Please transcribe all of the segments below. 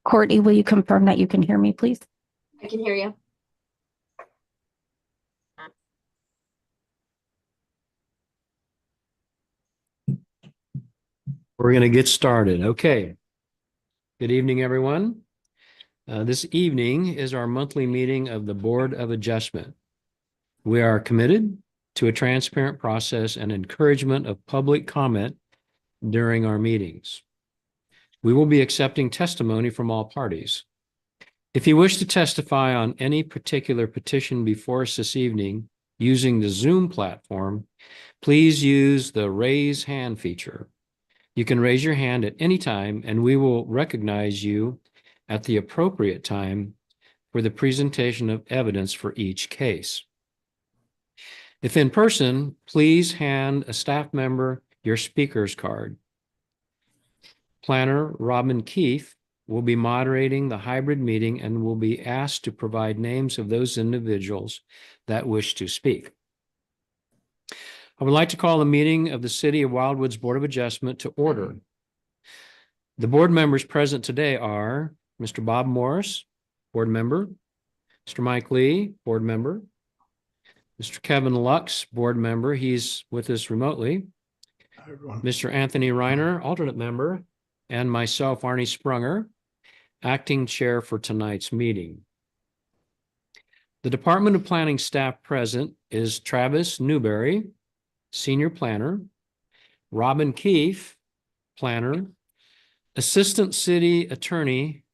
Courtney, will you confirm that you can hear me, please? I can hear you. We're going to get started. Okay. Good evening, everyone. This evening is our monthly meeting of the Board of Adjustment. We are committed to a transparent process and encouragement of public comment during our meetings. We will be accepting testimony from all parties. If you wish to testify on any particular petition before us this evening using the Zoom platform, please use the raise hand feature. You can raise your hand at any time and we will recognize you at the appropriate time for the presentation of evidence for each case. If in person, please hand a staff member your speaker's card. Planner Robin Keefe will be moderating the hybrid meeting and will be asked to provide names of those individuals that wish to speak. I would like to call the meeting of the City of Wildwood's Board of Adjustment to order. The board members present today are Mr. Bob Morris, board member, Mr. Mike Lee, board member, Mr. Kevin Lux, board member. He's with us remotely. Hi, everyone. Mr. Anthony Reiner, alternate member, and myself, Arnie Sprunger, acting chair for tonight's meeting. The Department of Planning staff present is Travis Newberry, senior planner, Robin Keefe, planner, Assistant City Attorney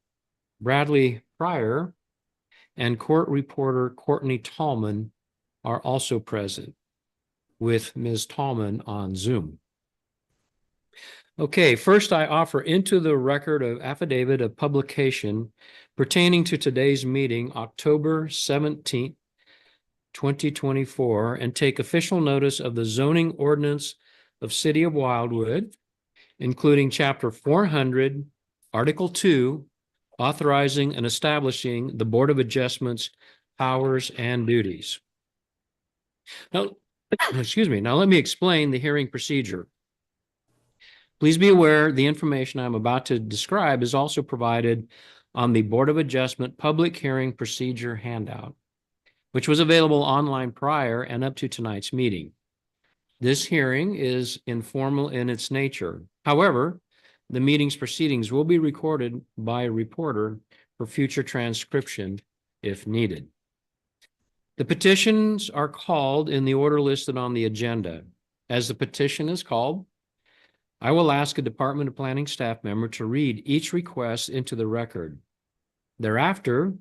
Bradley Pryor, and court reporter Courtney Tallman are also present, with Ms. Tallman on Zoom. Okay, first I offer into the record of affidavit of publication pertaining to today's meeting, October 17th, 2024, and take official notice of the zoning ordinance of City of Wildwood, including Chapter 400, Article 2, authorizing and establishing the Board of Adjustment's powers and duties. Now, excuse me. Now let me explain the hearing procedure. Please be aware the information I'm about to describe is also provided on the Board of Adjustment Public Hearing Procedure handout, which was available online prior and up to tonight's meeting. This hearing is informal in its nature. However, the meeting's proceedings will be recorded by a reporter for future transcription if needed. The petitions are called in the order listed on the agenda. As the petition is called, I will ask a Department of Planning staff member to read each request into the record. Thereafter,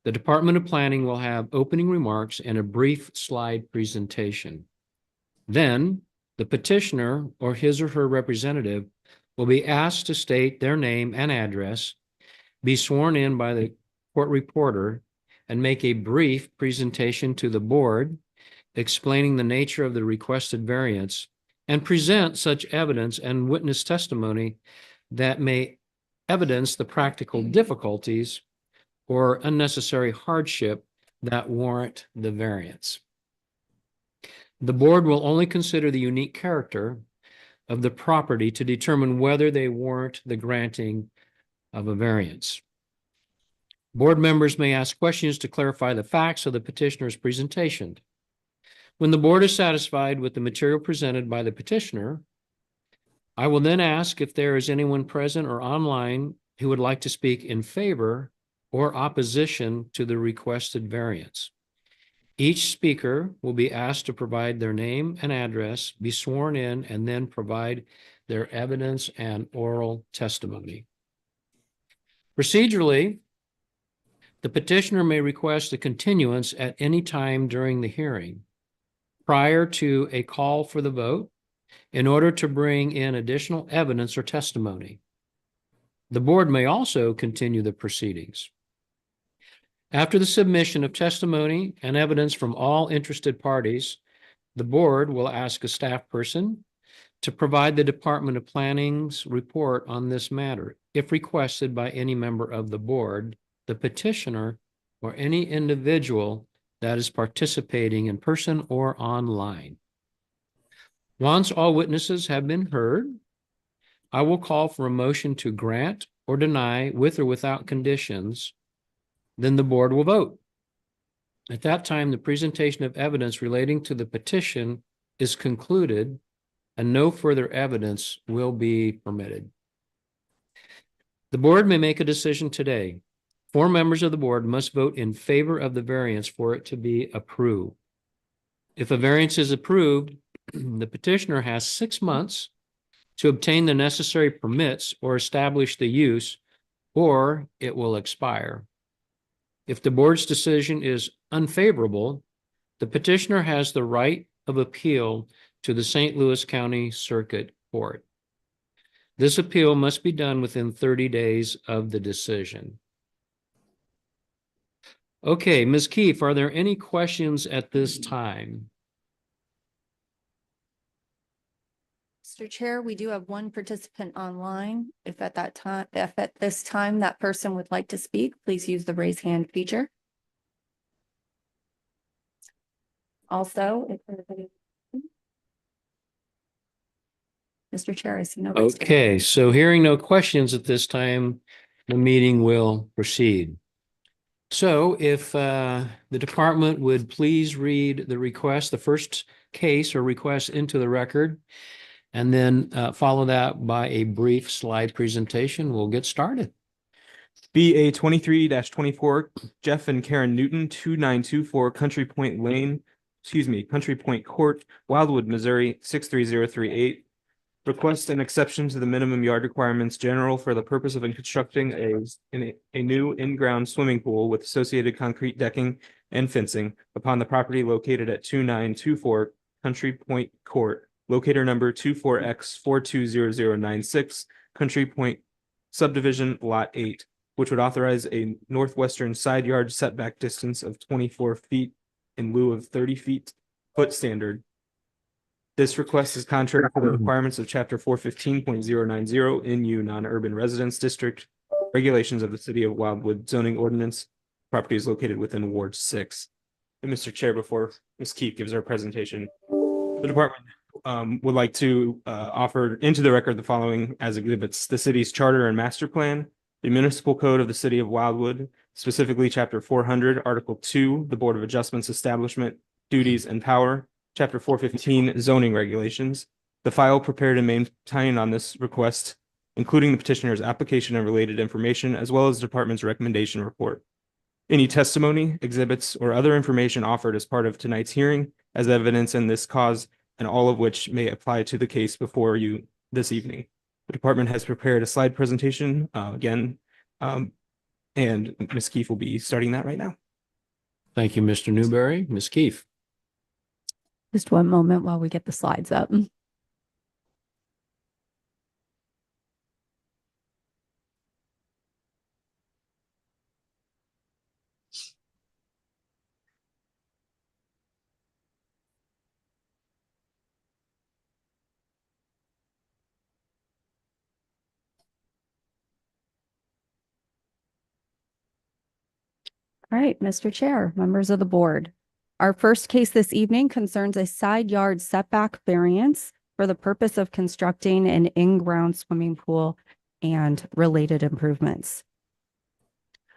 the Department of Planning will have opening remarks and a brief slide presentation. Then, the petitioner or his or her representative will be asked to state their name and address, be sworn in by the court reporter, and make a brief presentation to the board explaining the nature of the requested variance and present such evidence and witness testimony that may evidence the practical difficulties or unnecessary hardship that warrant the variance. The board will only consider the unique character of the property to determine whether they warrant the granting of a variance. Board members may ask questions to clarify the facts of the petitioner's presentation. When the board is satisfied with the material presented by the petitioner, I will then ask if there is anyone present or online who would like to speak in favor or opposition to the requested variance. Each speaker will be asked to provide their name and address, be sworn in, and then provide their evidence and oral testimony. Procedurally, the petitioner may request a continuance at any time during the hearing. prior to a call for the vote in order to bring in additional evidence or testimony. The board may also continue the proceedings. After the submission of testimony and evidence from all interested parties, the board will ask a staff person to provide the Department of Planning's report on this matter, if requested by any member of the board, the petitioner, or any individual that is participating in person or online. Once all witnesses have been heard, I will call for a motion to grant or deny with or without conditions. Then the board will vote. At that time, the presentation of evidence relating to the petition is concluded and no further evidence will be permitted. The board may make a decision today. 4 members of the board must vote in favor of the variance for it to be approved. If a variance is approved, the petitioner has 6 months to obtain the necessary permits or establish the use, or it will expire. If the board's decision is unfavorable, the petitioner has the right of appeal to the St. Louis County Circuit Court. This appeal must be done within 30 days of the decision. Okay, Ms. Keefe, are there any questions at this time? Mr. Chair, we do have one participant online. If at this time that person would like to speak, please use the raise hand feature. Also, if there's any. Mr. Chair, I see no. raised hand. Okay, so hearing no questions at this time, the meeting will proceed. So if the department would please read the request, the first case or request into the record, and then follow that by a brief slide presentation, we'll get started. BA 23-24, Jeff and Karen Newton, 2924 Country Point Court, Wildwood, Missouri, 63038. Request an exception to the minimum yard requirements general for the purpose of constructing a new in-ground swimming pool with associated concrete decking and fencing upon the property located at 2924 Country Point Court, locator number 24X420096, Country Point Subdivision Lot 8, which would authorize a northwestern side yard setback distance of 24 feet in lieu of 30-foot standard. This request is contrary to the requirements of Chapter 415.090 NU Non-Urban Residence District regulations of the City of Wildwood zoning ordinance. Property is located within Ward 6. And Mr. Chair, before Ms. Keefe gives our presentation, the department would like to offer into the record the following as exhibits: the city's charter and master plan, the municipal code of the City of Wildwood, specifically Chapter 400, Article 2, the Board of Adjustments Establishment, Duties and Power, Chapter 415, zoning regulations, the file prepared and maintained on this request, including the petitioner's application and related information, as well as the department's recommendation report. Any testimony, exhibits, or other information offered as part of tonight's hearing as evidence in this cause, and all of which may apply to the case before you this evening. The department has prepared a slide presentation and Ms. Keefe will be starting that right now. Thank you, Mr. Newberry. Ms. Keefe. Just one moment while we get the slides up. All right, Mr. Chair, members of the board. Our first case this evening concerns a side yard setback variance for the purpose of constructing an in-ground swimming pool and related improvements.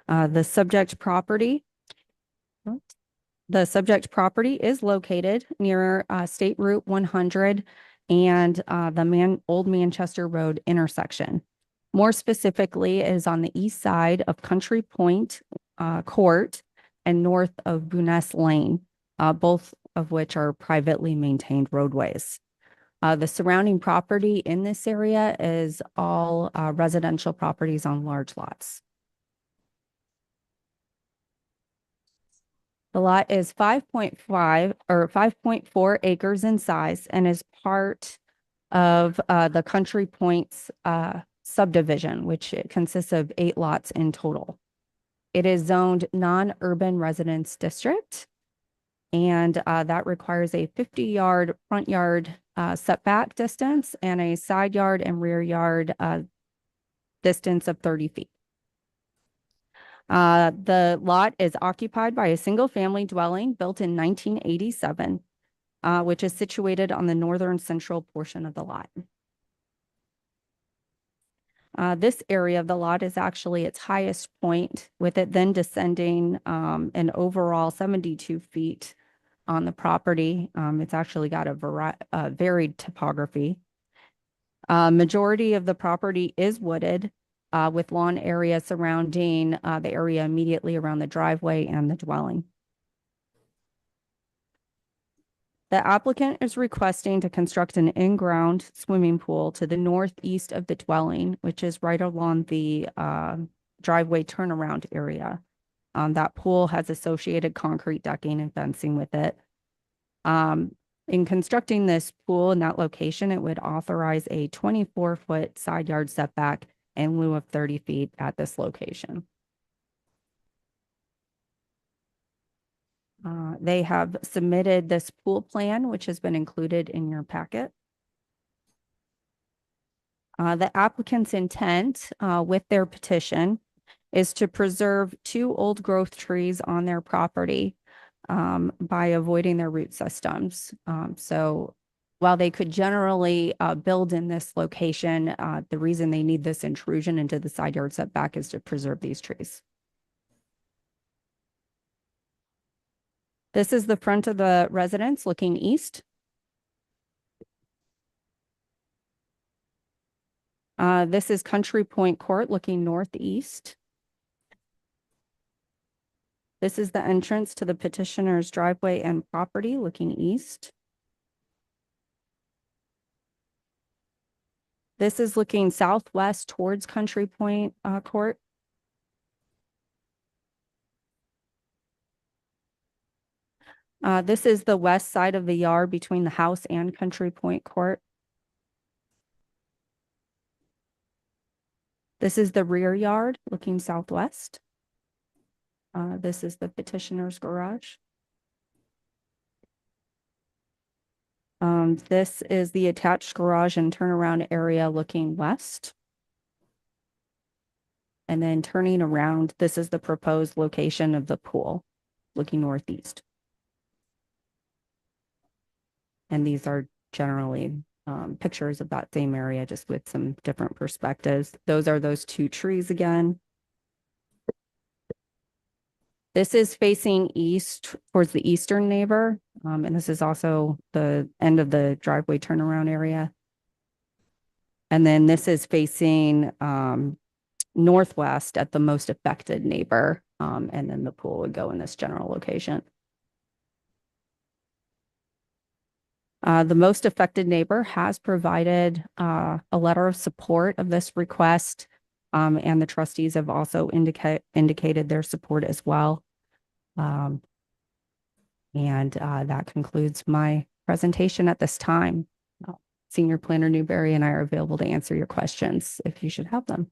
The subject property is located near State Route 100 and the Old Manchester Road intersection. More specifically, it is on the east side of Country Point Court and north of Booness Lane, both of which are privately maintained roadways. The surrounding property in this area is all residential properties on large lots. The lot is 5.5 or 5.4 acres in size and is part of the Country Points subdivision, which it consists of 8 lots in total. It is zoned non-urban residence district, and that requires a 50-yard front yard setback distance and a side yard and rear yard distance of 30 feet. The lot is occupied by a single-family dwelling built in 1987, which is situated on the northern central portion of the lot. This area of the lot is actually its highest point, with it then descending an overall 72 feet on the property. It's actually got a varied topography. Majority of the property is wooded, with lawn area surrounding the area immediately around the driveway and the dwelling. The applicant is requesting to construct an in-ground swimming pool to the northeast of the dwelling, which is right along the driveway turnaround area. That pool has associated concrete decking and fencing with it. In constructing this pool in that location, it would authorize a 24-foot side yard setback in lieu of 30 feet at this location. They have submitted this pool plan, which has been included in your packet. The applicant's intent with their petition is to preserve 2 old growth trees on their property by avoiding their root systems. So while they could generally build in this location, the reason they need this intrusion into the side yard setback is to preserve these trees. This is the front of the residence looking east. This is Country Point Court looking northeast. This is the entrance to the petitioner's driveway and property looking east. This is looking southwest towards Country Point Court. This is the west side of the yard between the house and Country Point Court. This is the rear yard looking southwest. This is the petitioner's garage. This is the attached garage and turnaround area looking west. And then turning around, this is the proposed location of the pool looking northeast. And these are generally pictures of that same area, just with some different perspectives. Those are those 2 trees again. This is facing east towards the eastern neighbor. And this is also the end of the driveway turnaround area. And then this is facing northwest at the most affected neighbor. And then the pool would go in this general location. The most affected neighbor has provided a letter of support of this request, and the trustees have also indicated their support as well. And that concludes my presentation at this time. Senior Planner Newberry and I are available to answer your questions if you should have them.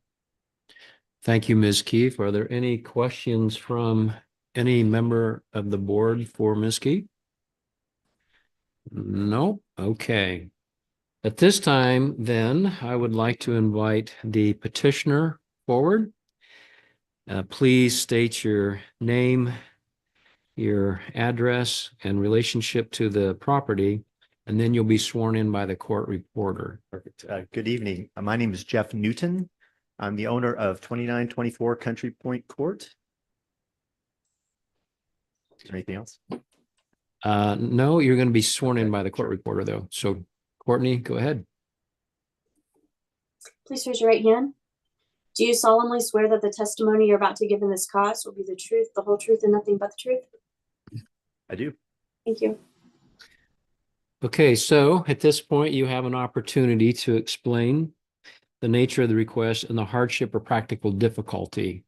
Thank you, Ms. Keefe. Are there any questions from any member of the board for Ms. Keefe? No? Okay. At this time, then, I would like to invite the petitioner forward. Please state your name, your address, and relationship to the property, and then you'll be sworn in by the court reporter. Perfect. Good evening. My name is Jeff Newton. I'm the owner of 2924 Country Point Court. Is there anything else? No, you're going to be sworn in by the court reporter, though. So, Courtney, go ahead. Please raise your right hand. Do you solemnly swear that the testimony you're about to give in this cause will be the truth, the whole truth, and nothing but the truth? I do. Thank you. Okay, so at this point, you have an opportunity to explain the nature of the request and the hardship or practical difficulty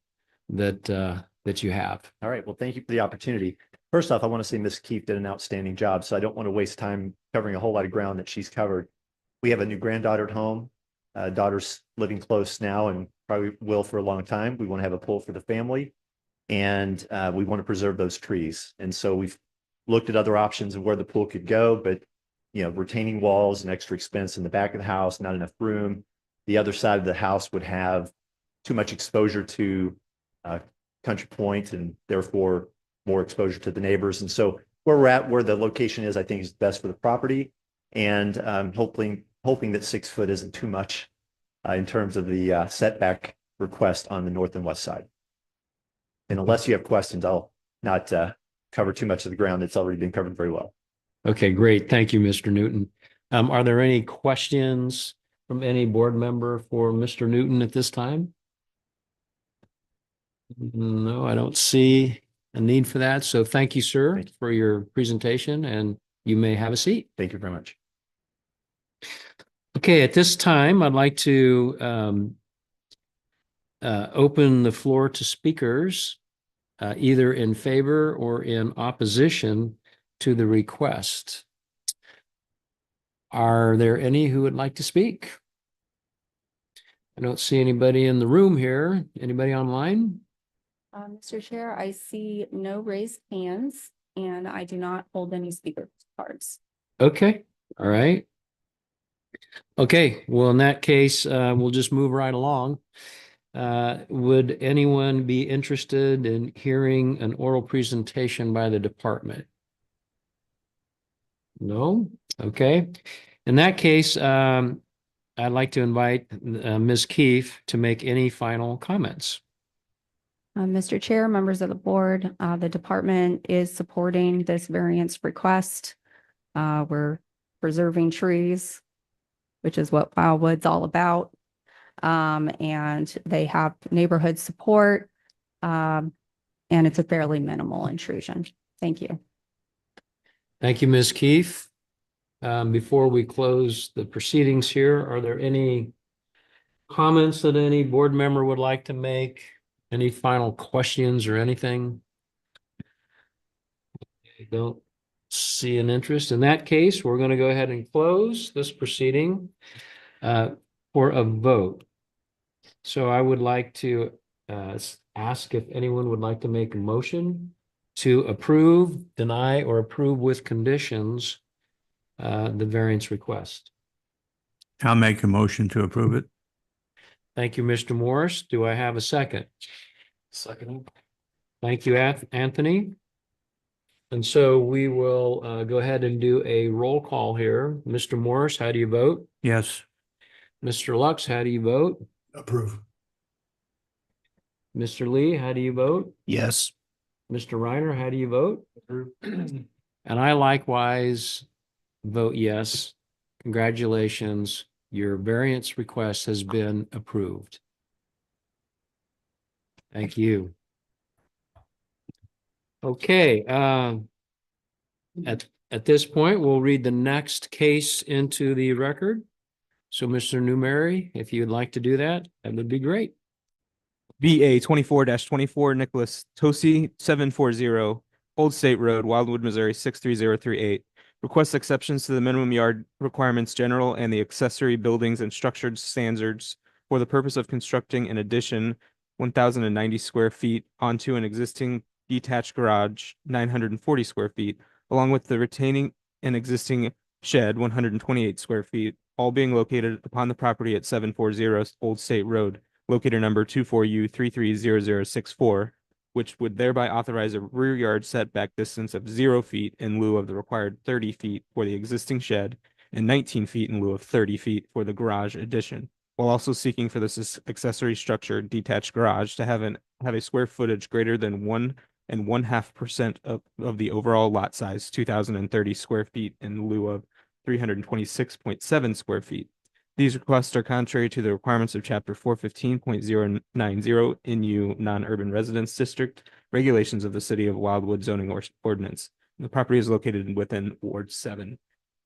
that you have. All right. Well, thank you for the opportunity. First off, I want to say Ms. Keefe did an outstanding job, so I don't want to waste time covering a whole lot of ground that she's covered. We have a new granddaughter at home. Daughter's living close now and probably will for a long time. We want to have a pool for the family. And we want to preserve those trees. And so we've looked at other options of where the pool could go, but retaining walls, an extra expense in the back of the house, not enough room. The other side of the house would have too much exposure to Country Point and therefore more exposure to the neighbors. And so where we're at, where the location is, I think is best for the property. And hoping that 6 foot isn't too much in terms of the setback request on the north and west side. And unless you have questions, I'll not cover too much of the ground. It's already been covered very well. Okay, great. Thank you, Mr. Newton. Are there any questions from any board member for Mr. Newton at this time? No, I don't see a need for that. So thank you, sir, Thank you. for your presentation, and you may have a seat. Thank you very much. Okay, at this time, I'd like to open the floor to speakers, either in favor or in opposition to the request. Are there any who would like to speak? I don't see anybody in the room here. Anybody online? Mr. Chair, I see no raised hands and I do not hold any speaker cards. Okay, all right. Okay, well, in that case, we'll just move right along. Would anyone be interested in hearing an oral presentation by the department? No? Okay. In that case, I'd like to invite Ms. Keefe to make any final comments. Mr. Chair, members of the board, the department is supporting this variance request. We're preserving trees, which is what Wildwood's all about. And they have neighborhood support. And it's a fairly minimal intrusion. Thank you. Thank you, Ms. Keefe. Before we close the proceedings here, are there any comments that any board member would like to make? Any final questions or anything? I don't see an interest. In that case, we're going to go ahead and close this proceeding for a vote. So I would like to ask if anyone would like to make a motion to approve, deny, or approve with conditions the variance request. I'll make a motion to approve it. Thank you, Mr. Morris. Do I have a second? Second. Thank you, Anthony. And so we will go ahead and do a roll call here. Mr. Morris, how do you vote? Yes. Mr. Lux, how do you vote? Approve. Mr. Lee, how do you vote? Yes. Mr. Reiner, how do you vote? And I likewise vote yes. Congratulations. Your variance request has been approved. Thank you. Okay, at this point, we'll read the next case into the record. So Mr. Newberry, if you'd like to do that, that would be great. BA 24-24 Nicholas Tosi 740 Old State Road, Wildwood, Missouri 63038. Requests exceptions to the minimum yard requirements general and the accessory buildings and structured standards for the purpose of constructing an addition 1,090 square feet onto an existing detached garage 940 square feet, along with the retaining an existing shed 128 square feet, all being located upon the property at 740 Old State Road, locator number 24U330064, which would thereby authorize a rear yard setback distance of 0 feet in lieu of the required 30 feet for the existing shed and 19 feet in lieu of 30 feet for the garage addition, while also seeking for this accessory structure detached garage to have a square footage greater than 1.5% of the overall lot size, 2,030 square feet in lieu of 326.7 square feet. These requests are contrary to the requirements of Chapter 415.090 NU Non-Urban Residence District regulations of the City of Wildwood zoning ordinance. The property is located within Ward 7.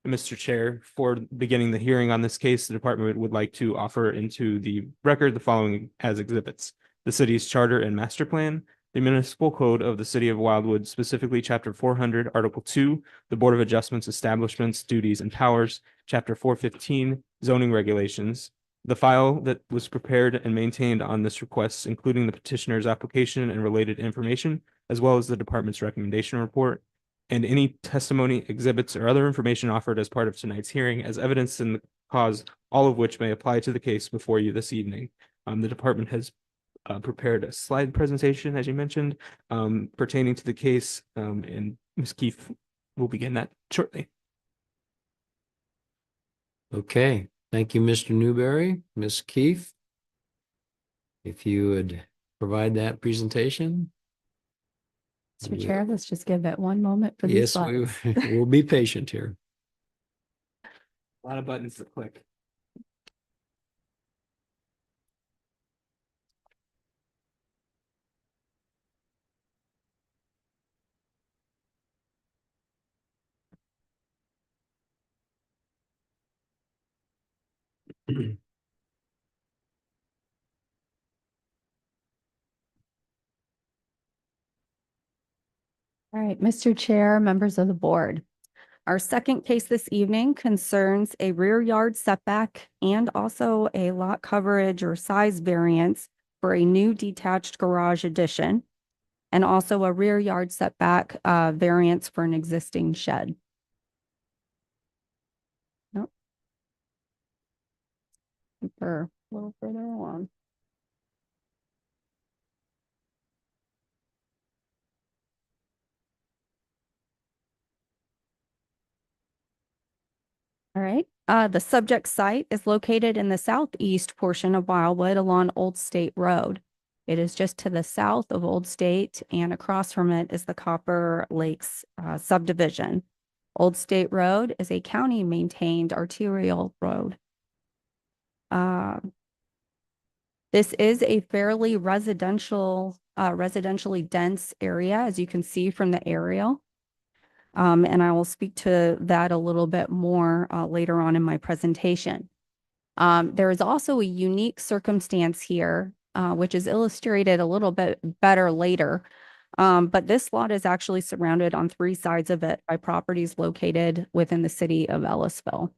Mr. Chair, for beginning the hearing on this case, the department would like to offer into the record the following as exhibits: the city's charter and master plan, the municipal code of the city of Wildwood, specifically chapter 400, article 2, the Board of Adjustments, establishments, duties and powers, chapter 415, zoning regulations. The file that was prepared and maintained on this request, including the petitioner's application and related information, as well as the department's recommendation report, and any testimony, exhibits, or other information offered as part of tonight's hearing as evidence in the cause, all of which may apply to the case before you this evening. The department has prepared a slide presentation, as you mentioned, pertaining to the case, and Ms. Keefe will begin that shortly. Okay, thank you, Mr. Newberry. Ms. Keefe, if you would provide that presentation. Mr. Chair, let's just give it one moment for these Yes, slides. we'll be patient here. A lot of buttons to click. All right, Mr. Chair, members of the board. Our second case this evening concerns a rear yard setback and also a lot coverage or size variance for a new detached garage addition, and also a rear yard setback variance for an existing shed. Nope. For a little further along. All right, the subject site is located in the southeast portion of Wildwood along Old State Road. It is just to the south of Old State, and across from it is the Copper Lakes subdivision. Old State Road is a county-maintained arterial road. This is a fairly residentially dense area, as you can see from the aerial. And I will speak to that a little bit more later on in my presentation. There is also a unique circumstance here, which is illustrated a little bit better later. But this lot is actually surrounded on three sides of it by properties located within the city of Ellisville.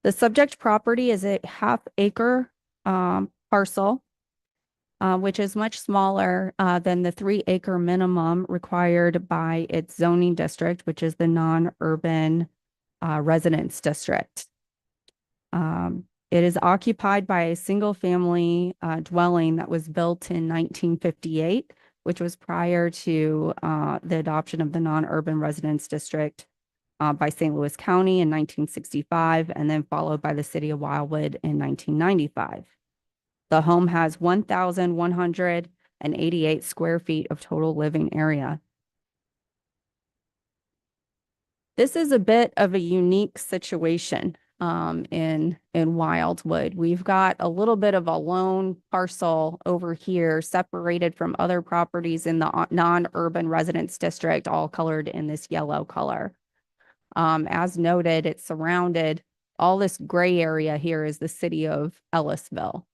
The subject property is a half-acre parcel, which is much smaller than the 3-acre minimum required by its zoning district, which is the non-urban residence district. It is occupied by a single-family dwelling that was built in 1958, which was prior to the adoption of the non-urban residence district by St. Louis County in 1965, and then followed by the city of Wildwood in 1995. The home has 1,188 square feet of total living area. This is a bit of a unique situation in Wildwood. We've got a little bit of a lone parcel over here separated from other properties in the non-urban residence district, all colored in this yellow color. As noted, it's surrounded, all this gray area here is the city of Ellisville.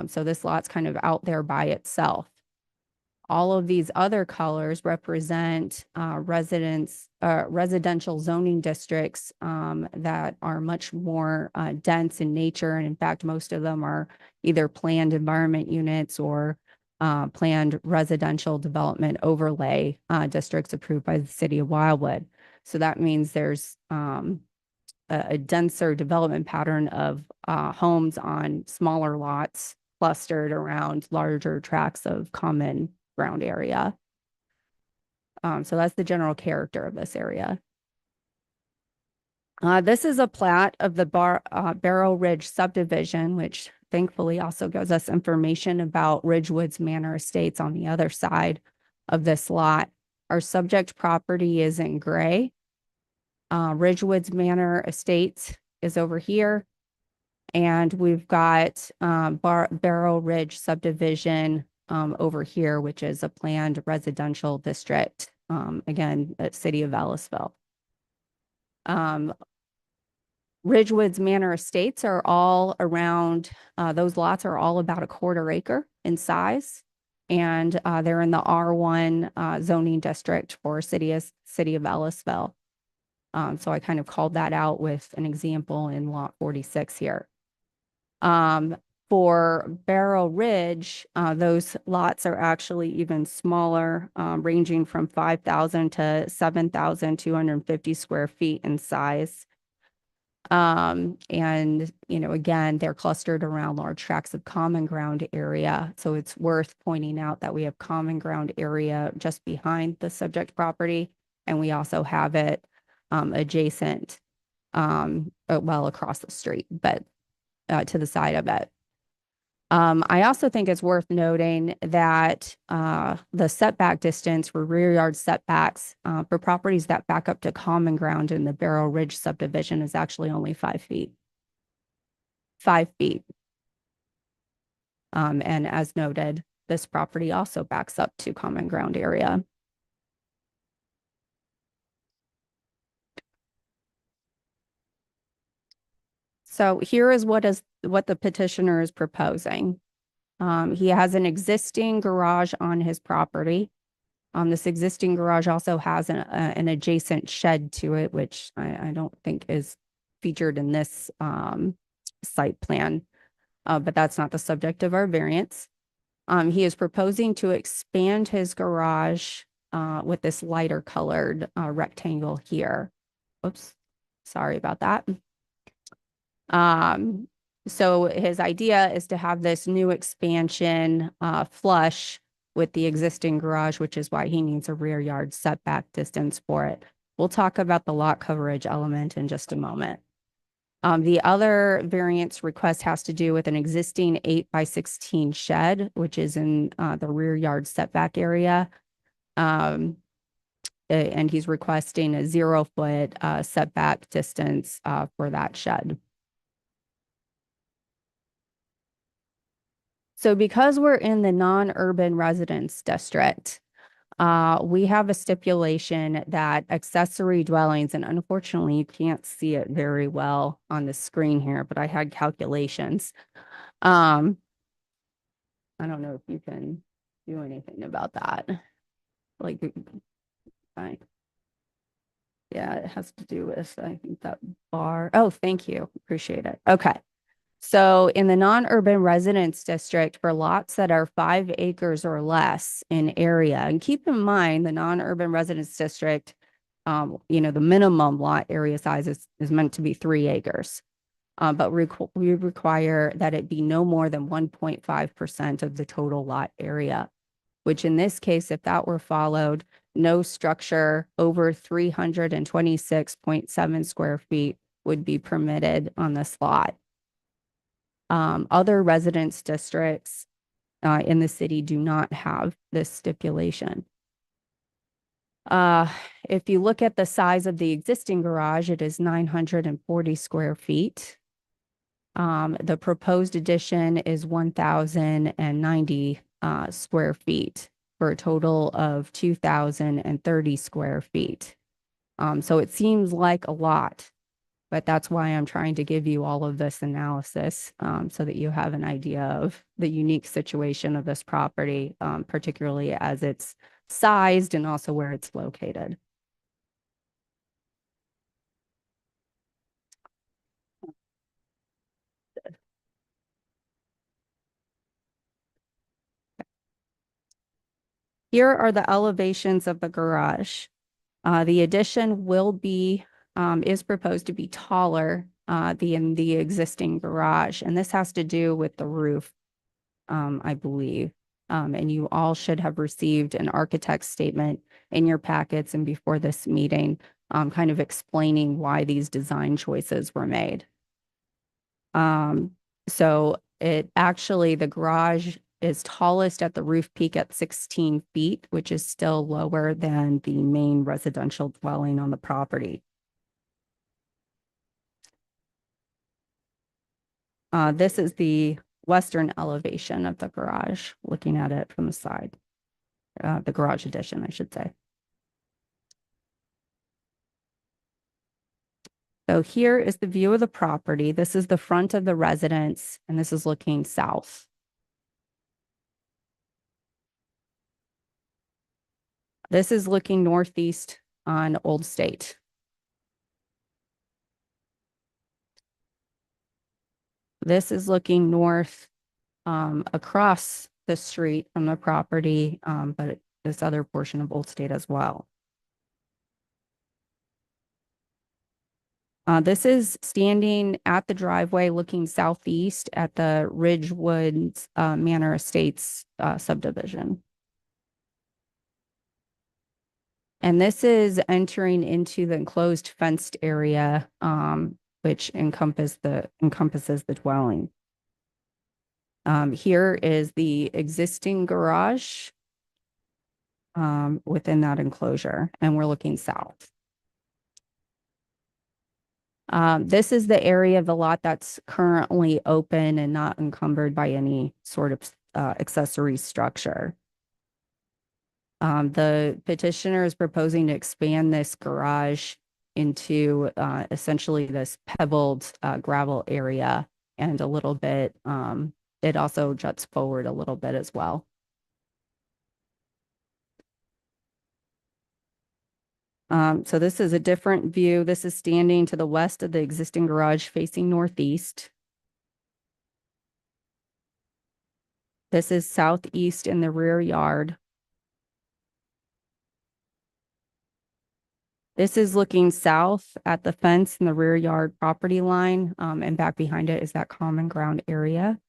So this lot's kind of out there by itself. All of these other colors represent residential zoning districts that are much more dense in nature. And in fact, most of them are either planned environment units or planned residential development overlay districts approved by the city of Wildwood. So that means there's a denser development pattern of homes on smaller lots clustered around larger tracts of common ground area. So that's the general character of this area. This is a plat of the Barrow Ridge subdivision, which thankfully also gives us information about Ridgewoods Manor Estates on the other side of this lot. Our subject property is in gray. Ridgewoods Manor Estates is over here. And we've got Barrow Ridge subdivision over here, which is a planned residential district, again, at city of Ellisville. Ridgewoods Manor Estates are all around, those lots are all about a quarter acre in size. And they're in the R1 zoning district for city of Ellisville. So I kind of called that out with an example in lot 46 here. For Barrel Ridge, those lots are actually even smaller, ranging from 5,000 to 7,250 square feet in size. And, again, they're clustered around large tracts of common ground area. So it's worth pointing out that we have common ground area just behind the subject property. And we also have it adjacent, well, across the street, but to the side of it. I also think it's worth noting that the setback distance for rear yard setbacks for properties that back up to common ground in the Barrel Ridge subdivision is actually only 5 feet. 5 feet. And as noted, this property also backs up to common ground area. So here is what the petitioner is proposing. He has an existing garage on his property. This existing garage also has an adjacent shed to it, which I don't think is featured in this site plan, but that's not the subject of our variance. He is proposing to expand his garage with this lighter colored rectangle here. Oops, sorry about that. So his idea is to have this new expansion flush with the existing garage, which is why he needs a rear yard setback distance for it. We'll talk about the lot coverage element in just a moment. The other variance request has to do with an existing 8x16 shed, which is in the rear yard setback area. And he's requesting a 0-foot setback distance for that shed. So because we're in the non-urban residence district, we have a stipulation that accessory dwellings, and unfortunately you can't see it very well on the screen here, but I had calculations. I don't know if you can do anything about that. Like, yeah, it has to do with, I think, that bar. Oh, thank you. Appreciate it. Okay. So in the non-urban residence district for lots that are 5 acres or less in area, and keep in mind the non-urban residence district, the minimum lot area size is meant to be 3 acres. But we require that it be no more than 1.5% of the total lot area, which in this case, if that were followed, no structure over 326.7 square feet would be permitted on this lot. Other residence districts in the city do not have this stipulation. If you look at the size of the existing garage, it is 940 square feet. The proposed addition is 1,090 square feet for a total of 2,030 square feet. So it seems like a lot. But that's why I'm trying to give you all of this analysis so that you have an idea of the unique situation of this property, particularly as it's sized and also where it's located. Here are the elevations of the garage. The addition will be is proposed to be taller than the existing garage. And this has to do with the roof, I believe. And you all should have received an architect's statement in your packets and before this meeting, kind of explaining why these design choices were made. So the garage is tallest at the roof peak at 16 feet, which is still lower than the main residential dwelling on the property. This is the western elevation of the garage, looking at it from the side. The garage addition, I should say. So here is the view of the property. This is the front of the residence, and this is looking south. This is looking northeast on Old State. This is looking north across the street from the property, but this other portion of Old State as well. This is standing at the driveway looking southeast at the Ridgewood Manor Estates subdivision. And this is entering into the enclosed fenced area, which encompasses the dwelling. Here is the existing garage within that enclosure, and we're looking south. This is the area of the lot that's currently open and not encumbered by any sort of accessory structure. The petitioner is proposing to expand this garage into essentially this pebbled gravel area, and a little bit, it also juts forward a little bit as well. So this is a different view. This is standing to the west of the existing garage facing northeast. This is southeast in the rear yard. This is looking south at the fence in the rear yard property line, and back behind it is that common ground area.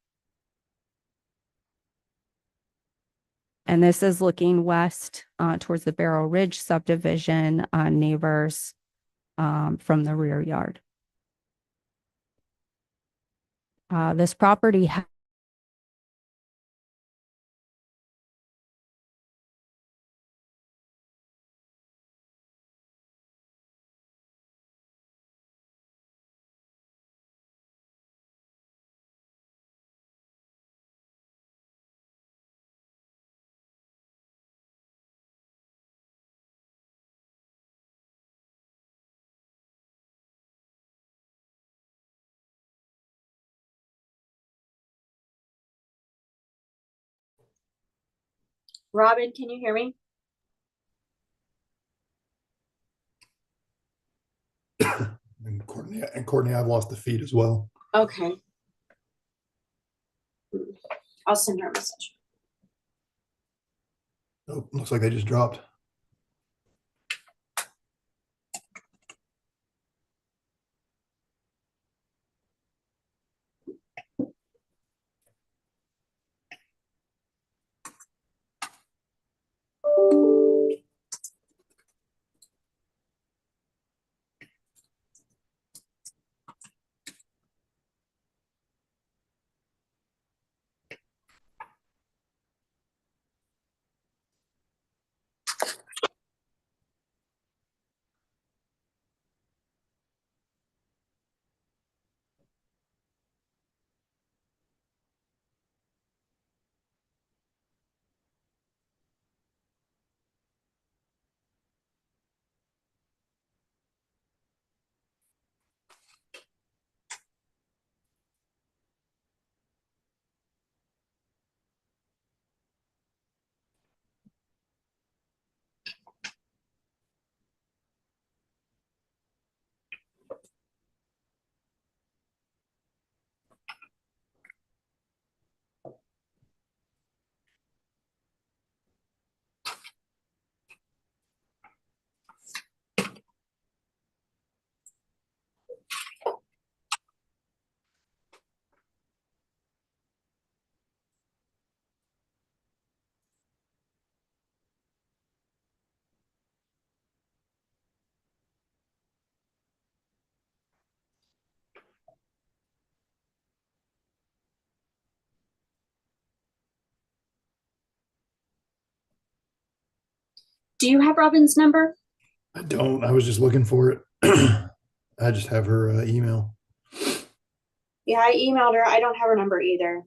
And this is looking west towards the Barrel Ridge subdivision neighbors from the rear yard. This property Robin, can you hear me? And Courtney, I've lost the feed as well. Okay. I'll send her a message. Oh, looks like they just dropped. Do you have Robin's number? I don't. I was just looking for it. I just have her email. Yeah, I emailed her. I don't have her number either.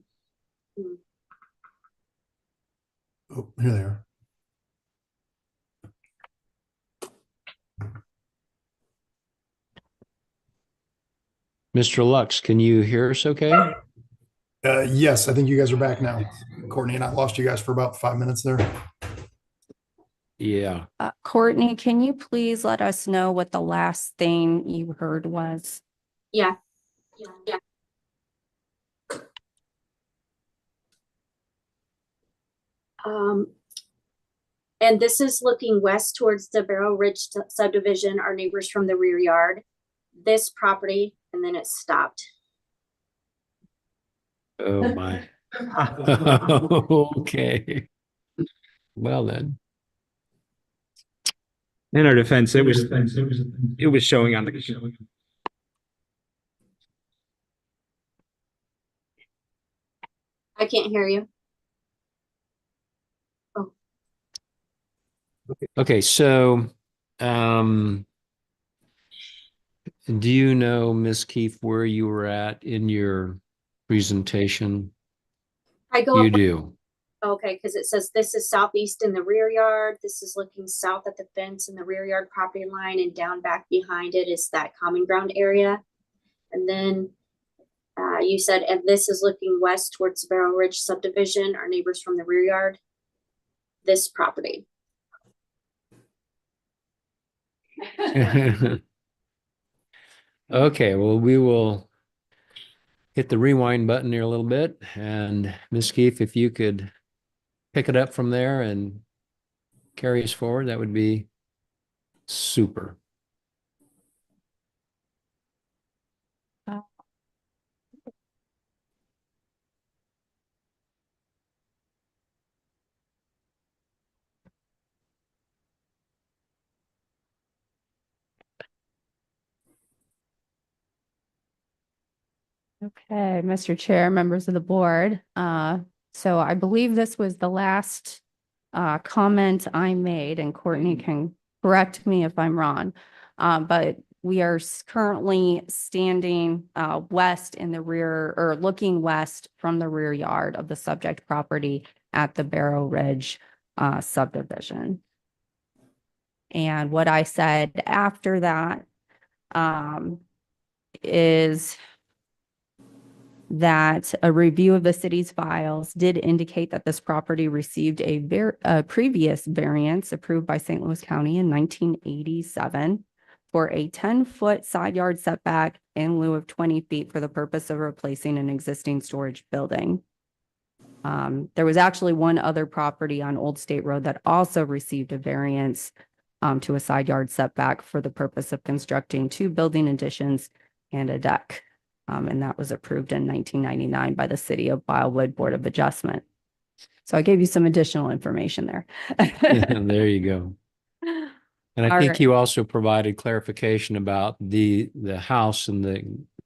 Oh, here they are. Mr. Lux, can you hear us okay? Yes, I think you guys are back now. Courtney and I lost you guys for about 5 minutes there. Yeah. Courtney, can you please let us know what the last thing you heard was? Yeah. Um, and this is looking west towards the Barrel Ridge subdivision, our neighbors from the rear yard. This property, and then it stopped. Oh, my. Okay. Well then. In our defense, it was showing on the. I can't hear you. Okay, so do you know, Ms. Keefe, where you were at in your presentation? I go You up, do. okay, because it says this is southeast in the rear yard. This is looking south at the fence in the rear yard property line, and down back behind it is that common ground area. And then you said, and this is looking west towards the Barrel Ridge subdivision, our neighbors from the rear yard. This property. Okay, well, we will hit the rewind button here a little bit. And Ms. Keefe, if you could pick it up from there and carry us forward, that would be super. Okay, Mr. Chair, members of the board. So I believe this was the last comment I made, and Courtney can correct me if I'm wrong. But we are currently standing west in the rear, or looking west from the rear yard of the subject property at the Barrow Ridge subdivision. And what I said after that is that a review of the city's files did indicate that this property received a previous variance approved by St. Louis County in 1987 for a 10-foot side yard setback in lieu of 20 feet for the purpose of replacing an existing storage building. There was actually one other property on Old State Road that also received a variance to a side yard setback for the purpose of constructing 2 building additions and a deck. And that was approved in 1999 by the City of Wildwood Board of Adjustment. So I gave you some additional information there. There you go. And I All think right. you also provided clarification about the house and the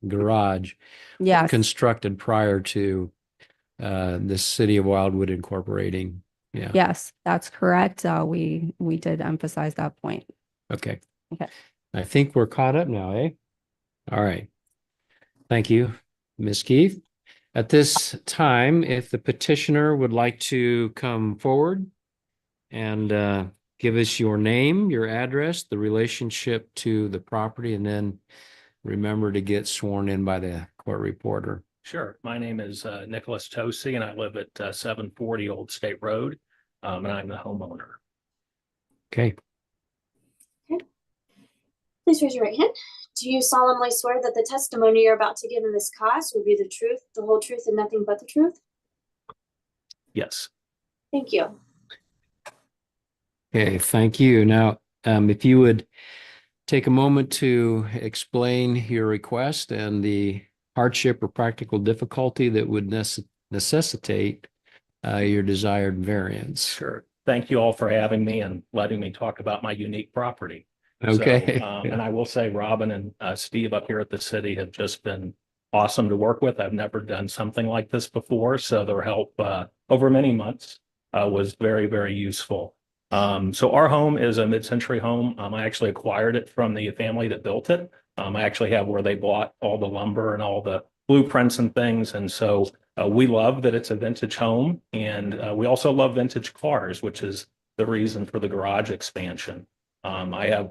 garage Yes, constructed prior to the City of Wildwood incorporating. Yeah. yes, that's correct. We did emphasize that point. Okay. Okay. I think we're caught up now, eh? All right. Thank you, Ms. Keefe. At this time, if the petitioner would like to come forward and give us your name, your address, the relationship to the property, and then remember to get sworn in by the court reporter. Sure. My name is Nicholas Tosi, and I live at 740 Old State Road, and I'm the homeowner. Okay. Please raise your right hand. Do you solemnly swear that the testimony you're about to give in this cause will be the truth, the whole truth, and nothing but the truth? Yes. Thank you. Okay, thank you. Now, if you would take a moment to explain your request and the hardship or practical difficulty that would necessitate your desired variance. Sure. Thank you all for having me and letting me talk about my unique property. Okay. So, and I will say Robin and Steve up here at the city have just been awesome to work with. I've never done something like this before, so their help over many months was very, very useful. So our home is a mid-century home. I actually acquired it from the family that built it. I actually have where they bought all the lumber and all the blueprints and things. And so we love that it's a vintage home. And we also love vintage cars, which is the reason for the garage expansion. I have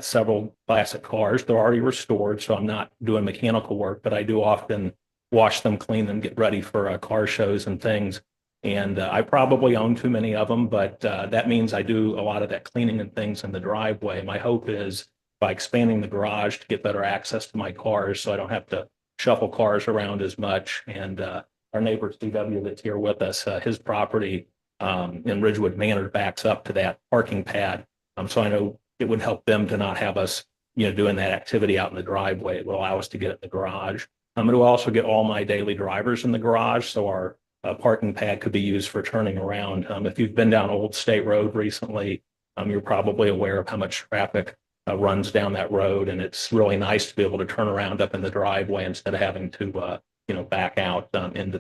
several classic cars. They're already restored, so I'm not doing mechanical work, but I do often wash them, clean them, get ready for car shows and things. And I probably own too many of them, but that means I do a lot of that cleaning and things in the driveway. My hope is by expanding the garage to get better access to my cars so I don't have to shuffle cars around as much. And our neighbor CW that's here with us, his property in Ridgewood Manor backs up to that parking pad. So I know it would help them to not have us, doing that activity out in the driveway. It will allow us to get it in the garage. It will also get all my daily drivers in the garage, so our parking pad could be used for turning around. If you've been down Old State Road recently, you're probably aware of how much traffic runs down that road, and it's really nice to be able to turn around up in the driveway instead of having to, back out into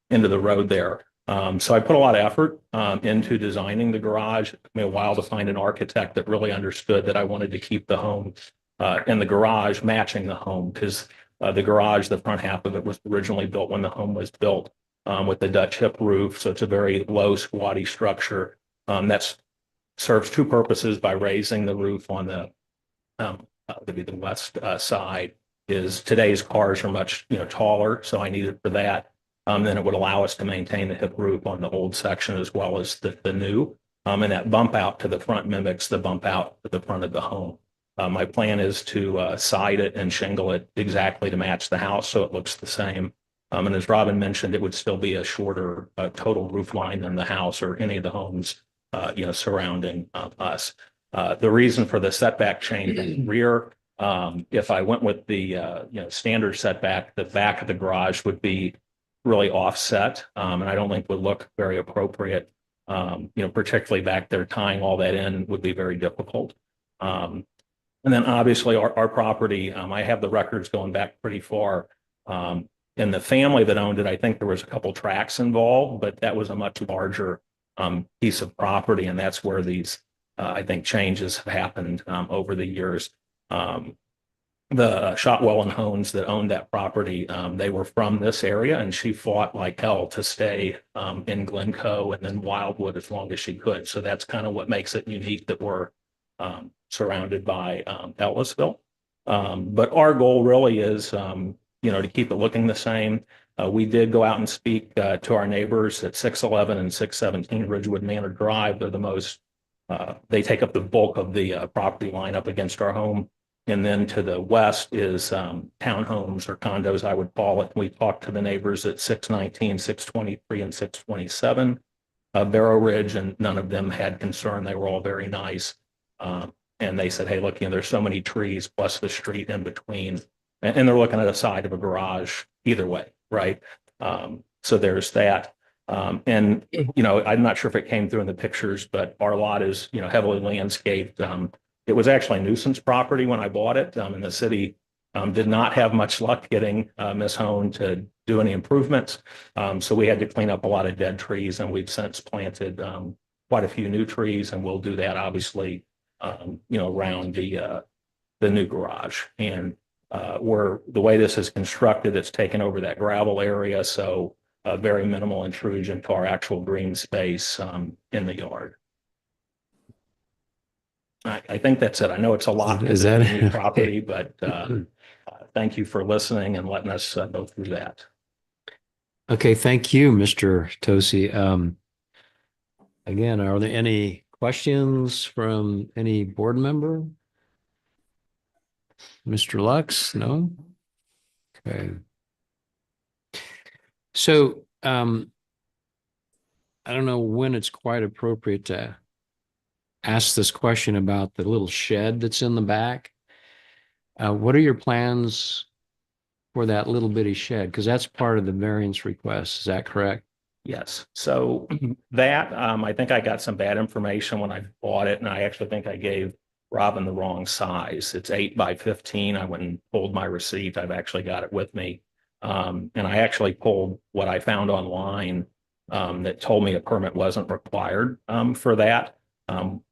the road there. So I put a lot of effort into designing the garage. It took me a while to find an architect that really understood that I wanted to keep the home and the garage matching the home, because the garage, the front half of it was originally built when the home was built with the Dutch hip roof. So it's a very low, squatty structure that serves two purposes by raising the roof on the west side. Is today's cars are much taller, so I need it for that. Then it would allow us to maintain the hip roof on the old section as well as the new. And that bump out to the front mimics the bump out to the front of the home. My plan is to side it and shingle it exactly to match the house so it looks the same. And as Robin mentioned, it would still be a shorter total roof line than the house or any of the homes surrounding us. The reason for the setback change in the rear, if I went with the standard setback, the back of the garage would be really offset, and I don't think would look very appropriate. Particularly back there, tying all that in would be very difficult. And then obviously our property, I have the records going back pretty far. In the family that owned it, I think there was a couple tracks involved, but that was a much larger piece of property, and that's where these I think changes have happened over the years. The Shotwell and Hones that owned that property, they were from this area, and she fought like hell to stay in Glencoe and then Wildwood as long as she could. So that's kind of what makes it unique that we're surrounded by Ellisville. But our goal really is, to keep it looking the same. We did go out and speak to our neighbors at 611 and 617 Ridgewood Manor Drive. They're the most, they take up the bulk of the property line up against our home. And then to the west is townhomes or condos, I would call it. We talked to the neighbors at 619, 623, and 627 Barrow Ridge, and none of them had concern. They were all very nice. And they said, hey, look, there's so many trees plus the street in between. And they're looking at a side of a garage either way, right? So there's that. And, I'm not sure if it came through in the pictures, but our lot is, heavily landscaped. It was actually a nuisance property when I bought it, and the city did not have much luck getting Ms. Hone to do any improvements. So we had to clean up a lot of dead trees, and we've since planted quite a few new trees, and we'll do that obviously, around the new garage. And the way this is constructed, it's taken over that gravel area, so very minimal intrusion to our actual green space in the yard. I think that's it. I know it's a lot. Is that new property, but thank you for listening and letting us go through that. Okay, thank you, Mr. Tosi. Again, are there any questions from any board member? Mr. Lux, no? Okay. So, I don't know when it's quite appropriate to ask this question about the little shed that's in the back. What are your plans for that little bitty shed? Because that's part of the variance request. Is that correct? Yes. So that, I think I got some bad information when I bought it, and I actually think I gave Robin the wrong size. It's 8 by 15. I went and pulled my receipt. I've actually got it with me. And I actually pulled what I found online that told me a permit wasn't required for that.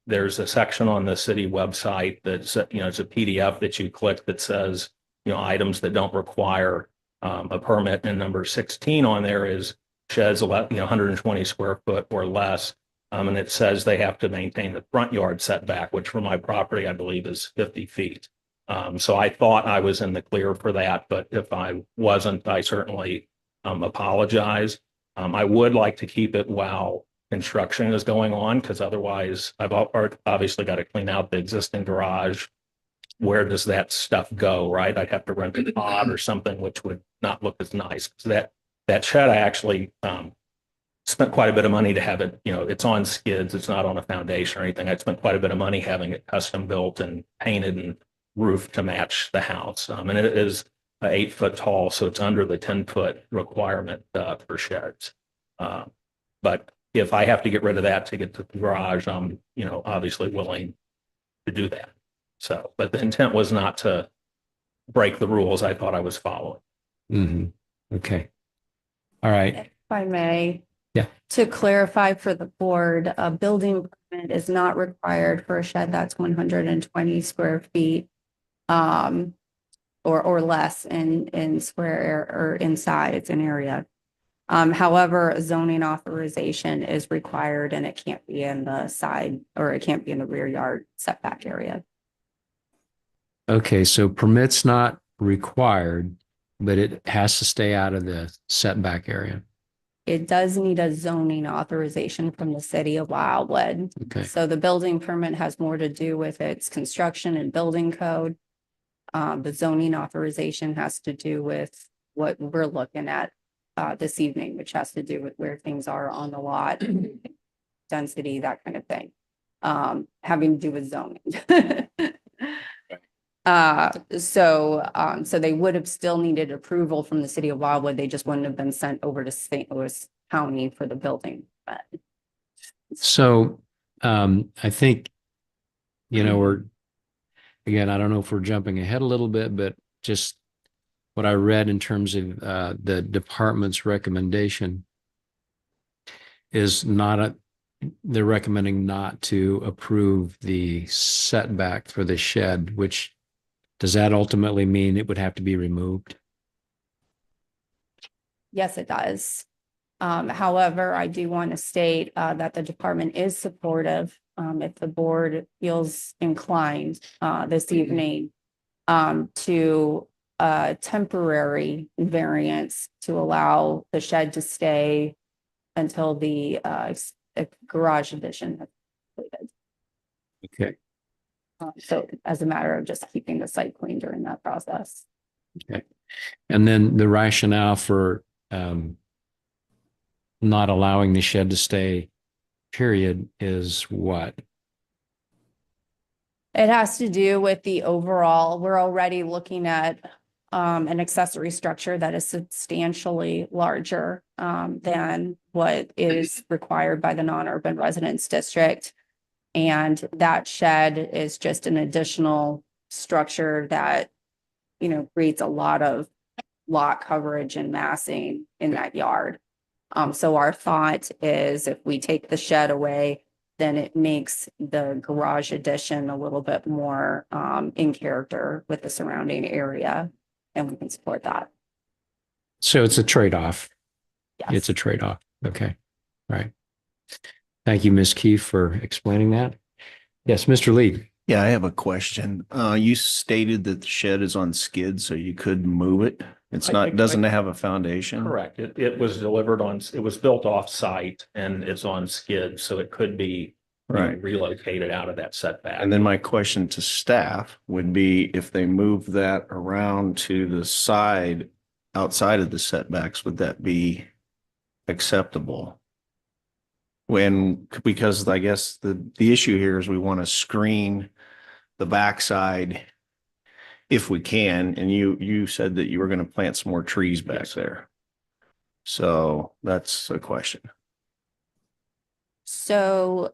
There's a section on the city website that's, it's a PDF that you click that says, items that don't require a permit. And number 16 on there is sheds, 120 square foot or less. And it says they have to maintain the front yard setback, which for my property, I believe is 50 feet. So I thought I was in the clear for that, but if I wasn't, I certainly apologize. I would like to keep it while construction is going on, because otherwise obviously got to clean out the existing garage. Where does that stuff go, right? I'd have to rent a pod or something, which would not look as nice. That shed, I actually spent quite a bit of money to have it, it's on skids, it's not on a foundation or anything. I spent quite a bit of money having it custom built and painted and roofed to match the house. And it is 8 foot tall, so it's under the 10-foot requirement for sheds. But if I have to get rid of that to get to the garage, I'm, obviously willing to do that. So, but the intent was not to break the rules I thought I was following. Okay. All right. If I may. Yeah. To clarify for the board, a building permit is not required for a shed that's 120 square feet. Or less in square or in size and area. However, a zoning authorization is required and it can't be in the side or it can't be in the rear yard setback area. Okay, so permit's not required, but it has to stay out of the setback area. It does need a zoning authorization from the city of Wildwood. Okay. So the building permit has more to do with its construction and building code. The zoning authorization has to do with what we're looking at this evening, which has to do with where things are on the lot, density, that kind of thing, having to do with zoning. So they would have still needed approval from the city of Wildwood. They just wouldn't have been sent over to St. Louis County for the building. So I think, again, I don't know if we're jumping ahead a little bit, but just what I read in terms of the department's recommendation is they're recommending not to approve the setback for the shed, which does that ultimately mean it would have to be removed? Yes, it does. However, I do want to state that the department is supportive if the board feels inclined this evening to temporary variance to allow the shed to stay until the garage addition has completed. Okay. So as a matter of just keeping the site clean during that process. Okay. And then the rationale for not allowing the shed to stay, period, is what? It has to do with the overall, we're already looking at an accessory structure that is substantially larger than what is required by the non-urban residence district. And that shed is just an additional structure that, creates a lot of lot coverage and massing in that yard. So our thought is if we take the shed away, then it makes the garage addition a little bit more in character with the surrounding area, and we can support that. So it's a trade-off. Yes. It's a trade-off. Okay. All right. Thank you, Ms. Keefe, for explaining that. Yes, Mr. Lee. Yeah, I have a question. You stated that the shed is on skids, so you could move it. Doesn't have a foundation? Correct. It was it was built off site and it's on skids, so it could be relocated out of that setback. And then my question to staff would be if they move that around to the side outside of the setbacks, would that be acceptable? Because I guess the issue here is we want to screen the backside if we can, and you said that you were going to plant some more trees back there. So that's a question. So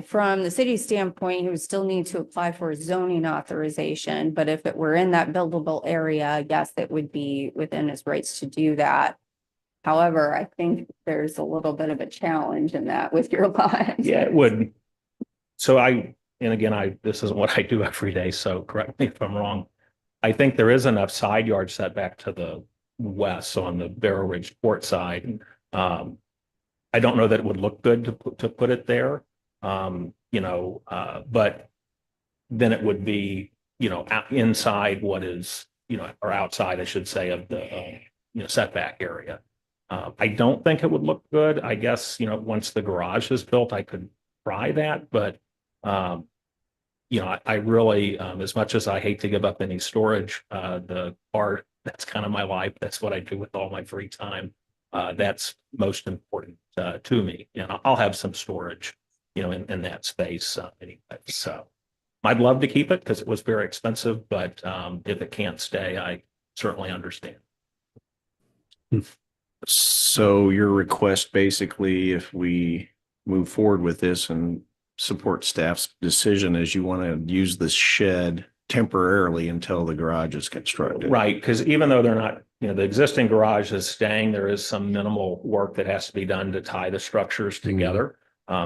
from the city standpoint, he would still need to apply for a zoning authorization, but if it were in that buildable area, yes, it would be within his rights to do that. However, I think there's a little bit of a challenge in that with your lot. Yeah, it would. So this isn't what I do every day, so correct me if I'm wrong. I think there is enough side yard setback to the west, so on the Barrow Ridge port side, I don't know that it would look good to put it there. But then it would be, inside what is, or outside, I should say, of the, setback area. I don't think it would look good. I guess, once the garage is built, I could try that, but, I really, as much as I hate to give up any storage, the art, that's kind of my life. That's what I do with all my free time. That's most important to me. And I'll have some storage, in that space anyway. So I'd love to keep it because it was very expensive, but if it can't stay, I certainly understand. So your request basically, if we move forward with this and support staff's decision, is you want to use the shed temporarily until the garage is constructed. Right, because even though they're not, the existing garage is staying, there is some minimal work that has to be done to tie the structures together.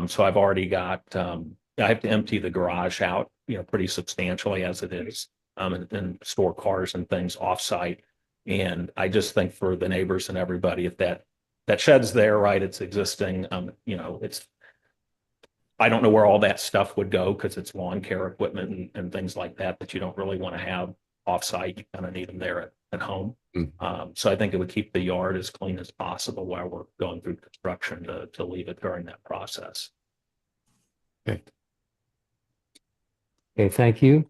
So I've already got, I have to empty the garage out, pretty substantially as it is, and store cars and things offsite. And I just think for the neighbors and everybody, if that shed's there, right, it's existing, I don't know where all that stuff would go because it's lawn care equipment and things like that you don't really want to have offsite. You kind of need them there at home. So I think it would keep the yard as clean as possible while we're going through construction to leave it during that process. Okay, thank you.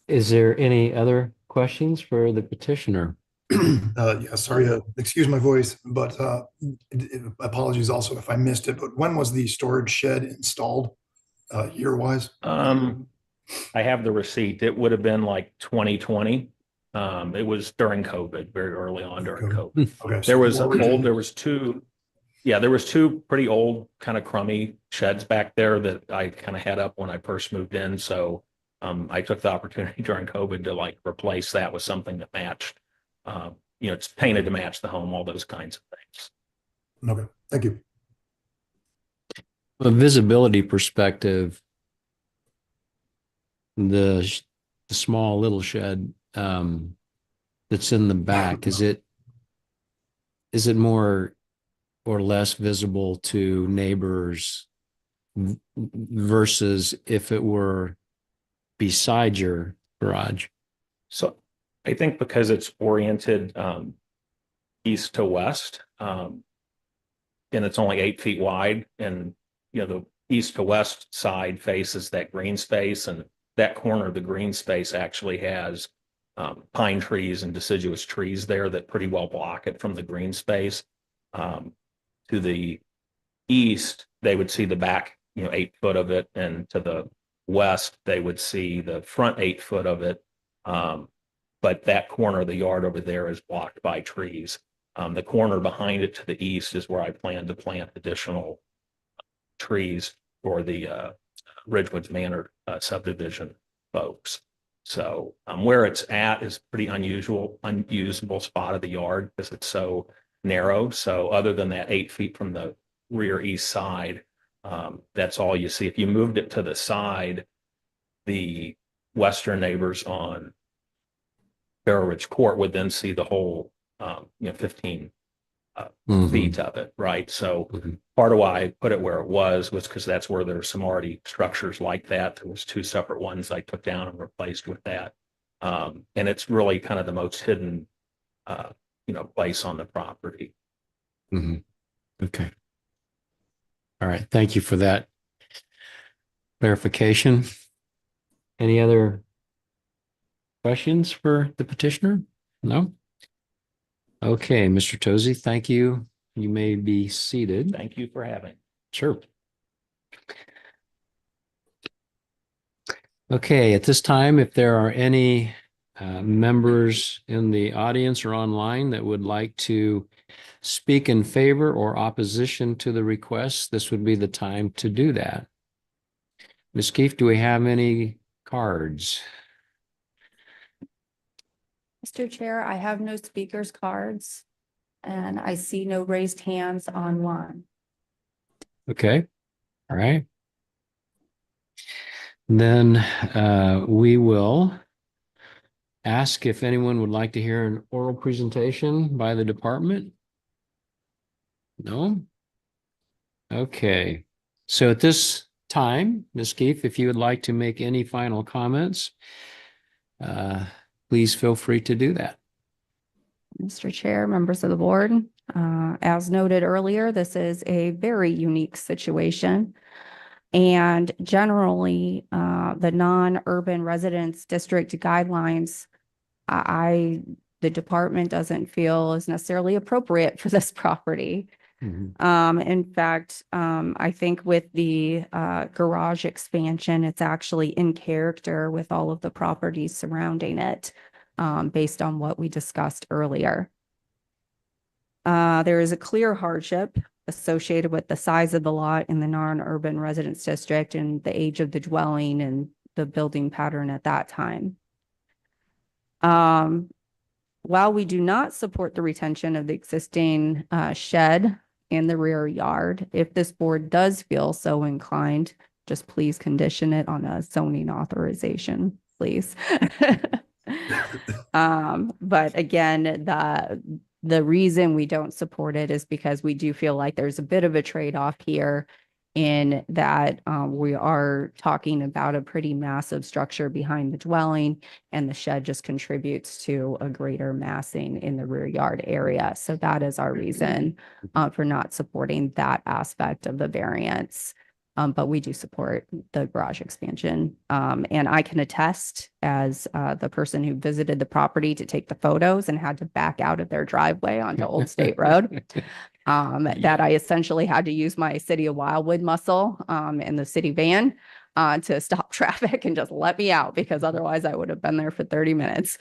Is there any other questions for the petitioner? Yeah, sorry to excuse my voice, but apologies also if I missed it, but when was the storage shed installed, year-wise? I have the receipt. It would have been like 2020. It was during COVID, very early on during COVID. Okay. There was two pretty old, kind of crummy sheds back there that I kind of had up when I first moved in. So I took the opportunity during COVID to like replace that with something that matched. It's painted to match the home, all those kinds of things. Okay, thank you. From a visibility perspective, the small little shed that's in the back, is it more or less visible to neighbors versus if it were beside your garage? So I think because it's oriented east to west, and it's only 8 feet wide, and the east to west side faces that green space, and that corner of the green space actually has pine trees and deciduous trees there that pretty well block it from the green space. To the east, they would see the back 8 foot of it, and to the west, they would see the front 8 foot of it. But that corner of the yard over there is blocked by trees. The corner behind it to the east is where I plan to plant additional trees for the Ridgewoods Manor subdivision folks. So where it's at is pretty unusable spot of the yard because it's so narrow. So other than that 8 feet from the rear east side, that's all you see. If you moved it to the side, the western neighbors on Barrow Ridge Court would then see the whole 15 feet of it, right? So part of why I put it where it was because that's where there's some already structures like that. There was 2 separate ones I took down and replaced with that. And it's really kind of the most hidden place on the property. Okay. All right. Thank you for that clarification. Any other questions for the petitioner? No? Okay, Mr. Tozy, thank you. You may be seated. Thank you for having. Sure. Okay, at this time, if there are any members in the audience or online that would like to speak in favor or opposition to the request, this would be the time to do that. Ms. Keefe, do we have any cards? Mr. Chair, I have no speakers cards and I see no raised hands online. Okay, all right. Then we will ask if anyone would like to hear an oral presentation by the department. No? Okay, so at this time, Ms. Keefe, if you would like to make any final comments, please feel free to do that. Mr. Chair, members of the board, as noted earlier, this is a very unique situation. And generally, the non-urban residence district guidelines, the department doesn't feel is necessarily appropriate for this property. In fact, I think with the garage expansion, it's actually in character with all of the properties surrounding it, based on what we discussed earlier. There is a clear hardship associated with the size of the lot in the non-urban residence district and the age of the dwelling and the building pattern at that time. While we do not support the retention of the existing shed in the rear yard, if this board does feel so inclined, just please condition it on a zoning authorization, please. But again, the reason we don't support it is because we do feel like there's a bit of a trade-off here in that we are talking about a pretty massive structure behind the dwelling, and the shed just contributes to a greater massing in the rear yard area. So that is our reason for not supporting that aspect of the variance. But we do support the garage expansion. And I can attest as the person who visited the property to take the photos and had to back out of their driveway onto Old State Road. That I essentially had to use my City of Wildwood muscle in the city van to stop traffic and just let me out, because otherwise I would have been there for 30 minutes.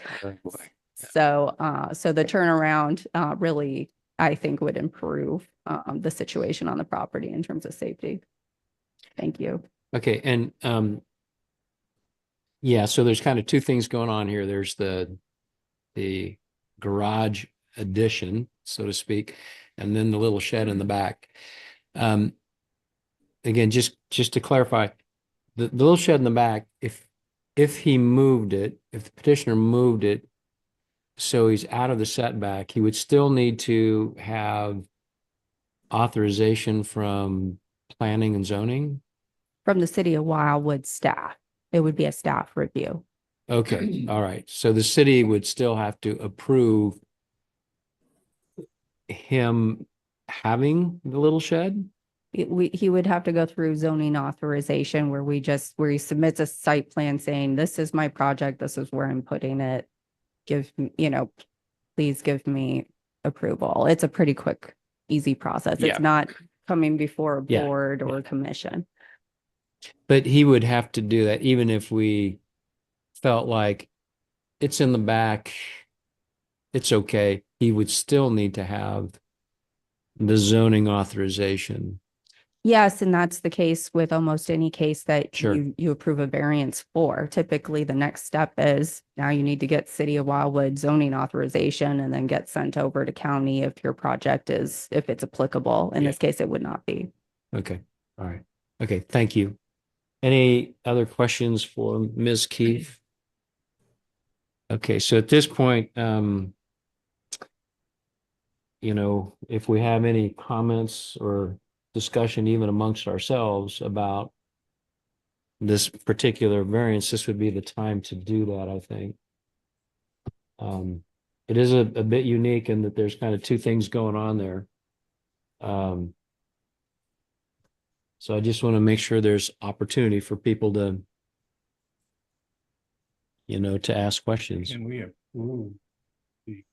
So the turnaround really, I think, would improve the situation on the property in terms of safety. Thank you. Okay, and yeah, so there's kind of two things going on here. There's the garage addition, so to speak, and then the little shed in the back. Again, just to clarify, the little shed in the back, if he moved it, if the petitioner moved it, so he's out of the setback, he would still need to have authorization from planning and zoning? From the City of Wildwood staff. It would be a staff review. Okay, all right. So the city would still have to approve him having the little shed? He would have to go through zoning authorization where he submits a site plan saying, this is my project, this is where I'm putting it. Please give me approval. It's a pretty quick, easy process. Yeah. It's not coming before a Yeah. board or a commission. But he would have to do that even if we felt like it's in the back, it's okay. He would still need to have the zoning authorization. Yes, and that's the case with almost any case that Sure. you approve a variance for. Typically, the next step is now you need to get City of Wildwood zoning authorization and then get sent over to county if your project if it's applicable. In this case, it would not be. Okay, all right. Okay, thank you. Any other questions for Ms. Keefe? Okay, so at this point, if we have any comments or discussion even amongst ourselves about this particular variance, this would be the time to do that, I think. It is a bit unique in that there's kind of two things going on there. So I just want to make sure there's opportunity for people to, to ask questions. Can we approve the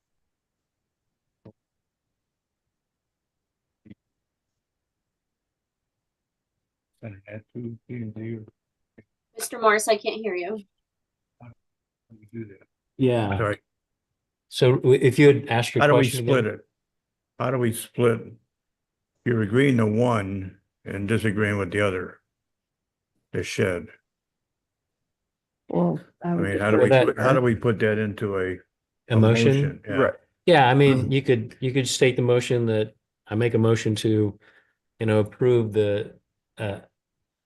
send that to P&Z or Mr. Morris, I can't hear you. we do that? Yeah. Sorry, So if you had asked your how do we question split again. it? How do we split? You're agreeing to one and disagreeing with the other. The shed. Well, I mean, how do we put that into a Emotion? Yeah. Yeah, I mean, you could state the motion that I make a motion to, approve the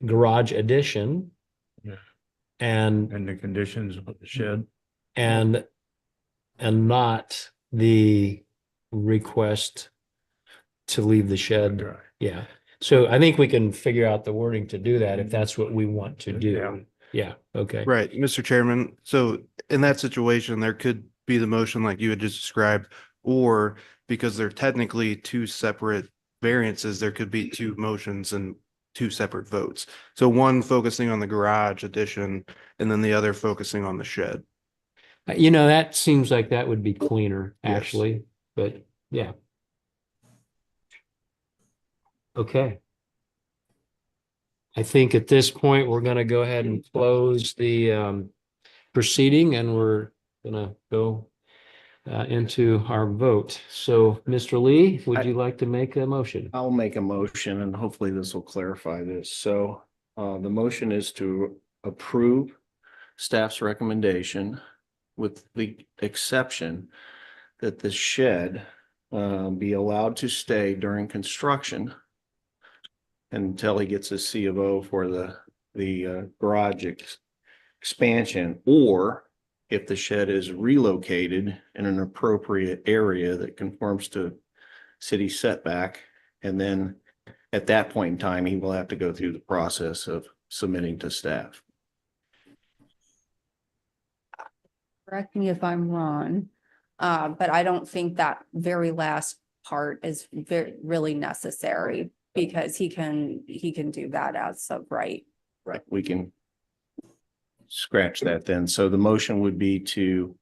garage addition. Yeah. And And the conditions of the shed. and not the request to leave the shed. Yeah. So I think we can figure out the wording to do that if that's what we want to do. Yeah. Okay. Right, Mr. Chairman. So in that situation, there could be the motion like you had just described, or because they're technically two separate variances, there could be two motions and two separate votes. So one focusing on the garage addition and then the other focusing on the shed. You know, that seems like that would be cleaner, Yes. actually, but yeah. Okay. I think at this point, we're gonna go ahead and close the proceeding and we're gonna go into our vote. So, Mr. Lee, would you like to make a motion? I'll make a motion and hopefully this will clarify this. So the motion is to approve staff's recommendation with the exception that the shed be allowed to stay during construction until he gets a C of O for the garage expansion, or if the shed is relocated in an appropriate area that conforms to city setback. And then at that point in time, he will have to go through the process of submitting to staff. Correct me if I'm wrong, but I don't think that very last part is really necessary because he can do that as of right. Right. We can scratch that then. So the motion would be to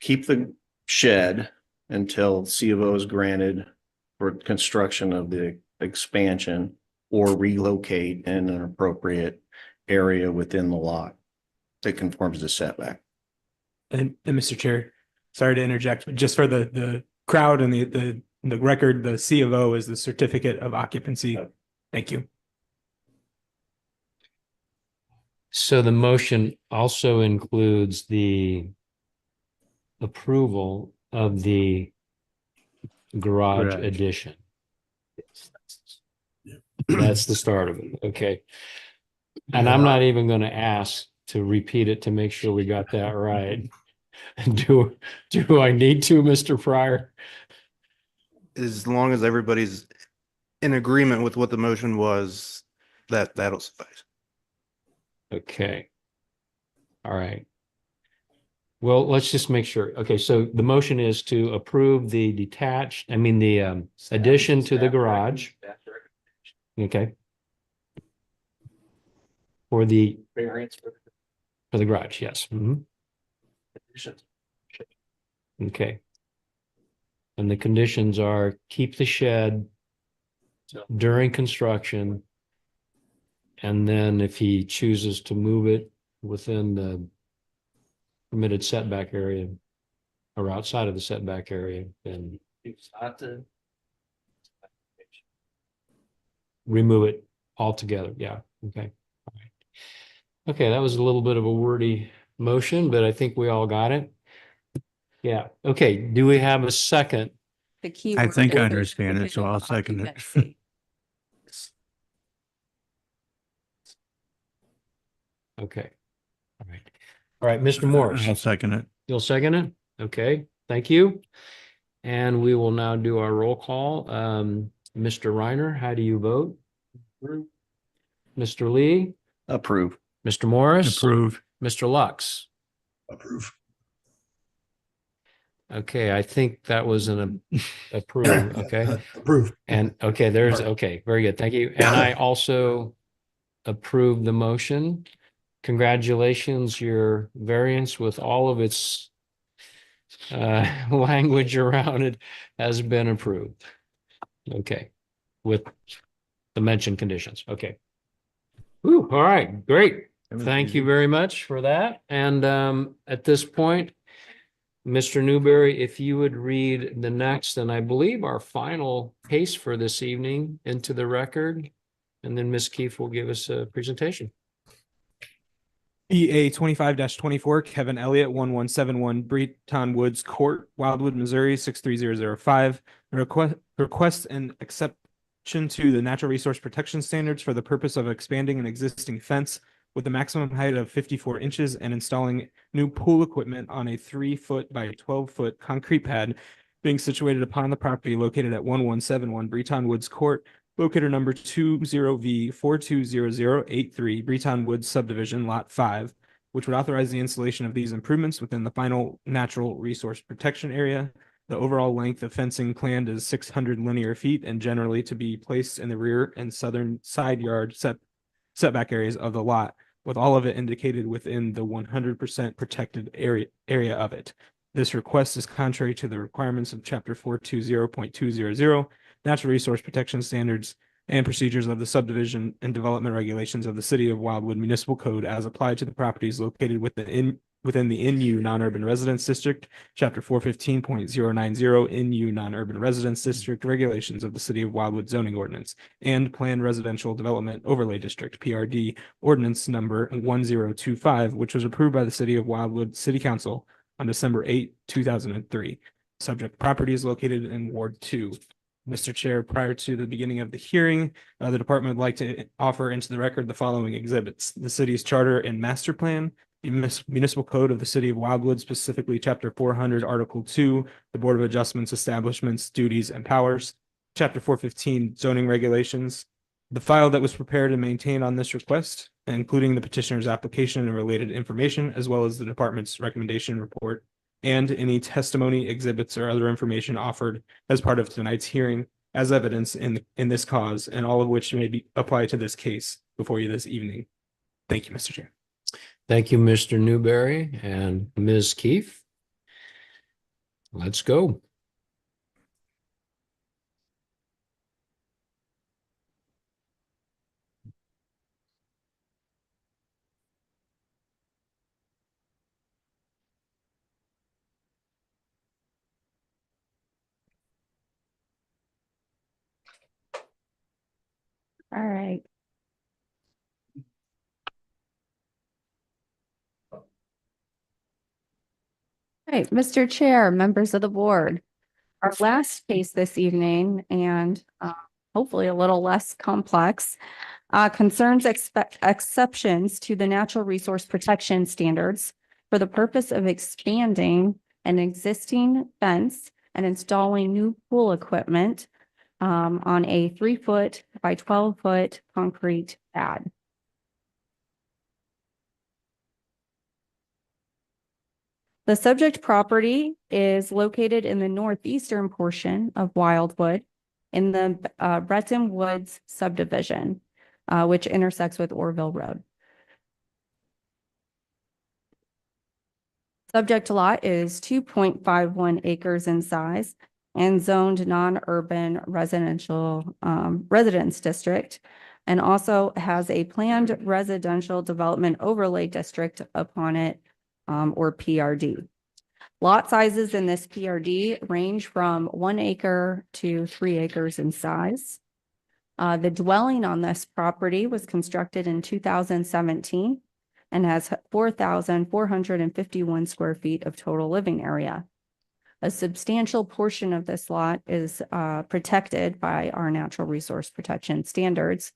keep the shed until C of O is granted for construction of the expansion or relocate in an appropriate area within the lot that conforms to setback. And Mr. Chair, sorry to interject, but just for the crowd and the record, the C of O is the certificate of occupancy. Thank you. So the motion also includes the approval of the garage addition. That's the start of it. Okay. And I'm not even going to ask to repeat it to make sure we got that right. Do I need to, Mr. Pryor? As long as everybody's in agreement with what the motion was, that'll suffice. Okay. All right. Well, let's just make sure. Okay, so the motion is to approve the addition to the garage. Okay. For the Variance. for the garage, yes. Mhm. Okay. And the conditions are keep the shed during construction. And then if he chooses to move it within the permitted setback area or outside of the setback area, then remove it altogether. Yeah. Okay. All right. Okay. That was a little bit of a wordy motion, but I think we all got it. Yeah. Okay. Do we have a second? The key. I word think I is understand it, so I'll second it. occupancy. Okay. All right. All right, Mr. Morris, I'll second it. you'll second it? Okay, thank you. And we will now do our roll call. Mr. Reiner, how do you vote? Mr. Lee, Approve. Mr. Morris, Approve. Mr. Lux. Approve. Okay, I think that was an approve, okay? Approve. And okay, okay, very good. Thank you. And I also approve the motion. Congratulations, your variance with all of its language around it has been approved. Okay, with the mentioned conditions. Okay. Ooh, all right, great. Thank you very much for that. And at this point, Mr. Newberry, if you would read the next and I believe our final case for this evening into the record, and then Ms. Keefe will give us a presentation. EA 25-24, Kevin Elliott, 1171 Breton Woods Court, Wildwood, Missouri, 63005. Request an exception to the natural resource protection standards for the purpose of expanding an existing fence with a maximum height of 54 inches and installing new pool equipment on a 3-foot by 12-foot concrete pad being situated upon the property located at 1171 Breton Woods Court, locator number 20V420083, Breton Woods subdivision, lot 5, which would authorize the installation of these improvements within the final natural resource protection area. The overall length of fencing planned is 600 linear feet and generally to be placed in the rear and southern side yard setback areas of the lot, with all of it indicated within the 100% protected area of it. This request is contrary to the requirements of Chapter 420.200, Natural Resource Protection Standards and Procedures of the Subdivision and Development Regulations of the City of Wildwood Municipal Code as applied to the properties located within the NU Non-Urban Residence District, Chapter 415.090 NU Non-Urban Residence District Regulations of the City of Wildwood Zoning Ordinance, and Planned Residential Development Overlay District, PRD, Ordinance Number 1025, which was approved by the City of Wildwood City Council on December 8, 2003. Subject property is located in Ward 2. Mr. Chair, prior to the beginning of the hearing, the department would like to offer into the record the following exhibits: the city's charter and master plan, the municipal code of the City of Wildwood, specifically Chapter 400, Article 2, the Board of Adjustments, Establishments, Duties, and Powers, Chapter 415, zoning regulations, the file that was prepared and maintained on this request, including the petitioner's application and related information, as well as the department's recommendation report, and any testimony, exhibits, or other information offered as part of tonight's hearing as evidence in this cause, and all of which may be applied to this case before you this evening. Thank you, Mr. Chair. Thank you, Mr. Newberry and Ms. Keefe. Let's go. All right. All right, Mr. Chair, members of the board, our last case this evening, and hopefully a little less complex, concerns exceptions to the natural resource protection standards for the purpose of expanding an existing fence and installing new pool equipment on a 3-foot by 12-foot concrete pad. The subject property is located in the northeastern portion of Wildwood in the Breton Woods subdivision, which intersects with Orville Road. Subject lot is 2.51 acres in size and zoned non-urban residential residence district, and also has a planned residential development overlay district upon it, or PRD. Lot sizes in this PRD range from 1 acre to 3 acres in size. The dwelling on this property was constructed in 2017 and has 4,451 square feet of total living area. A substantial portion of this lot is protected by our natural resource protection standards,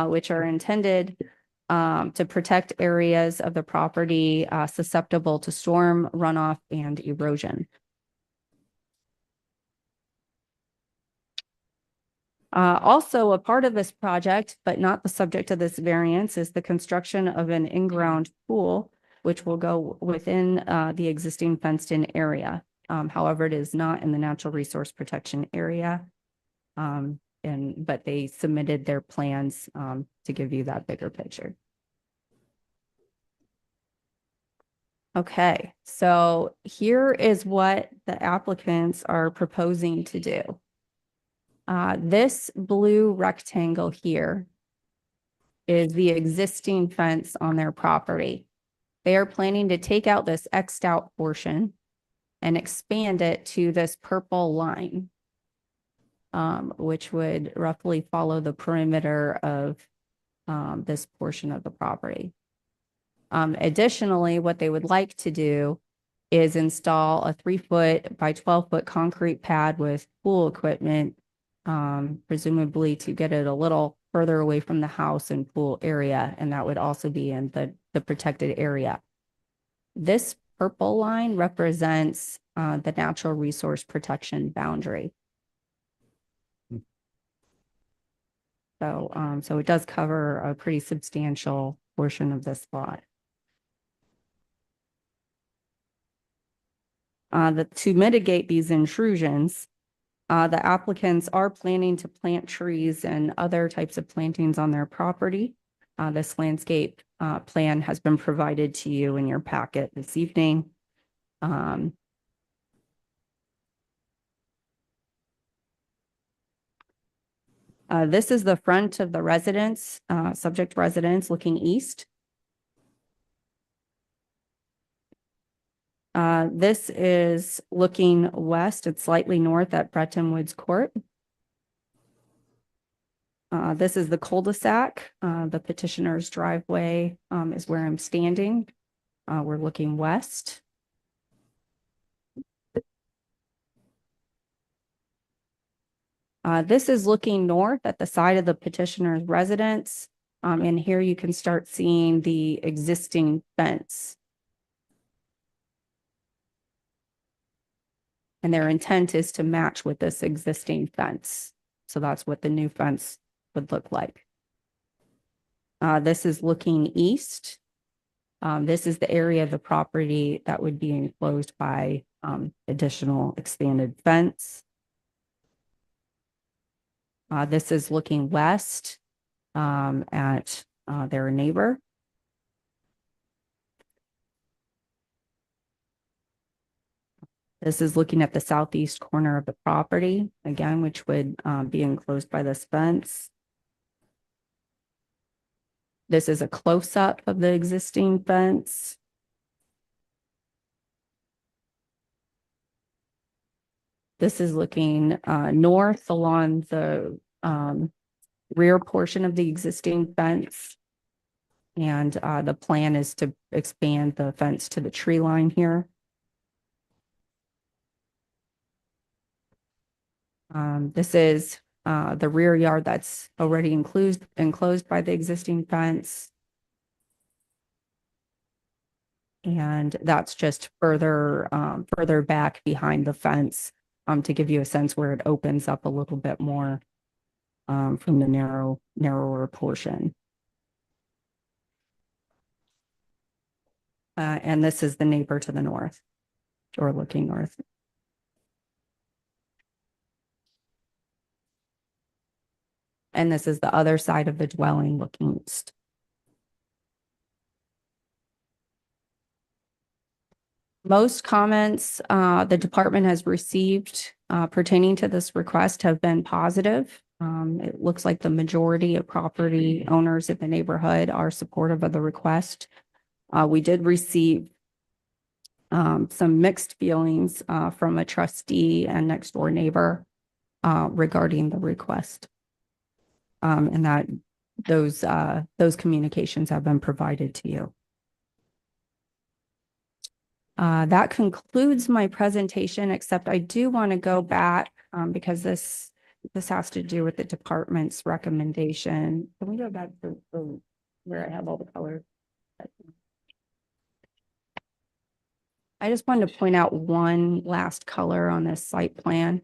which are intended to protect areas of the property susceptible to storm, runoff, and erosion. Also, a part of this project, but not the subject of this variance, is the construction of an in-ground pool, which will go within the existing fenced-in area. However, it is not in the natural resource protection area. But they submitted their plans to give you that bigger picture. Okay, so here is what the applicants are proposing to do. This blue rectangle here is the existing fence on their property. They are planning to take out this X'd out portion and expand it to this purple line, which would roughly follow the perimeter of this portion of the property. Additionally, what they would like to do is install a 3-foot by 12-foot concrete pad with pool equipment, presumably to get it a little further away from the house and pool area, and that would also be in the protected area. This purple line represents the natural resource protection boundary. So it does cover a pretty substantial portion of this lot. To mitigate these intrusions, the applicants are planning to plant trees and other types of plantings on their property. This landscape plan has been provided to you in your packet this evening. This is the front of the residence, subject residence looking east. This is looking west. It's slightly north at Breton Woods Court. This is the cul-de-sac. The petitioner's driveway is where I'm standing. We're looking west. This is looking north at the side of the petitioner's residence. And here you can start seeing the existing fence. And their intent is to match with this existing fence. So that's what the new fence would look like. This is looking east. This is the area of the property that would be enclosed by additional expanded fence. This is looking west at their neighbor. This is looking at the southeast corner of the property, again, which would be enclosed by this fence. This is a close-up of the existing fence. This is looking north along the rear portion of the existing fence. And the plan is to expand the fence to the tree line here. This is the rear yard that's already enclosed by the existing fence. And that's just further back behind the fence to give you a sense where it opens up a little bit more from the narrower portion. And this is the neighbor to the north, or looking north. And this is the other side of the dwelling looking east. Most comments the department has received pertaining to this request have been positive. It looks like the majority of property owners in the neighborhood are supportive of the request. We did receive some mixed feelings from a trustee and next door neighbor regarding the request. And that those communications have been provided to you. That concludes my presentation, except I do want to go back because this has to do with the department's recommendation. Can we go back to where I have all the colors? I just wanted to point out one last color on this site plan.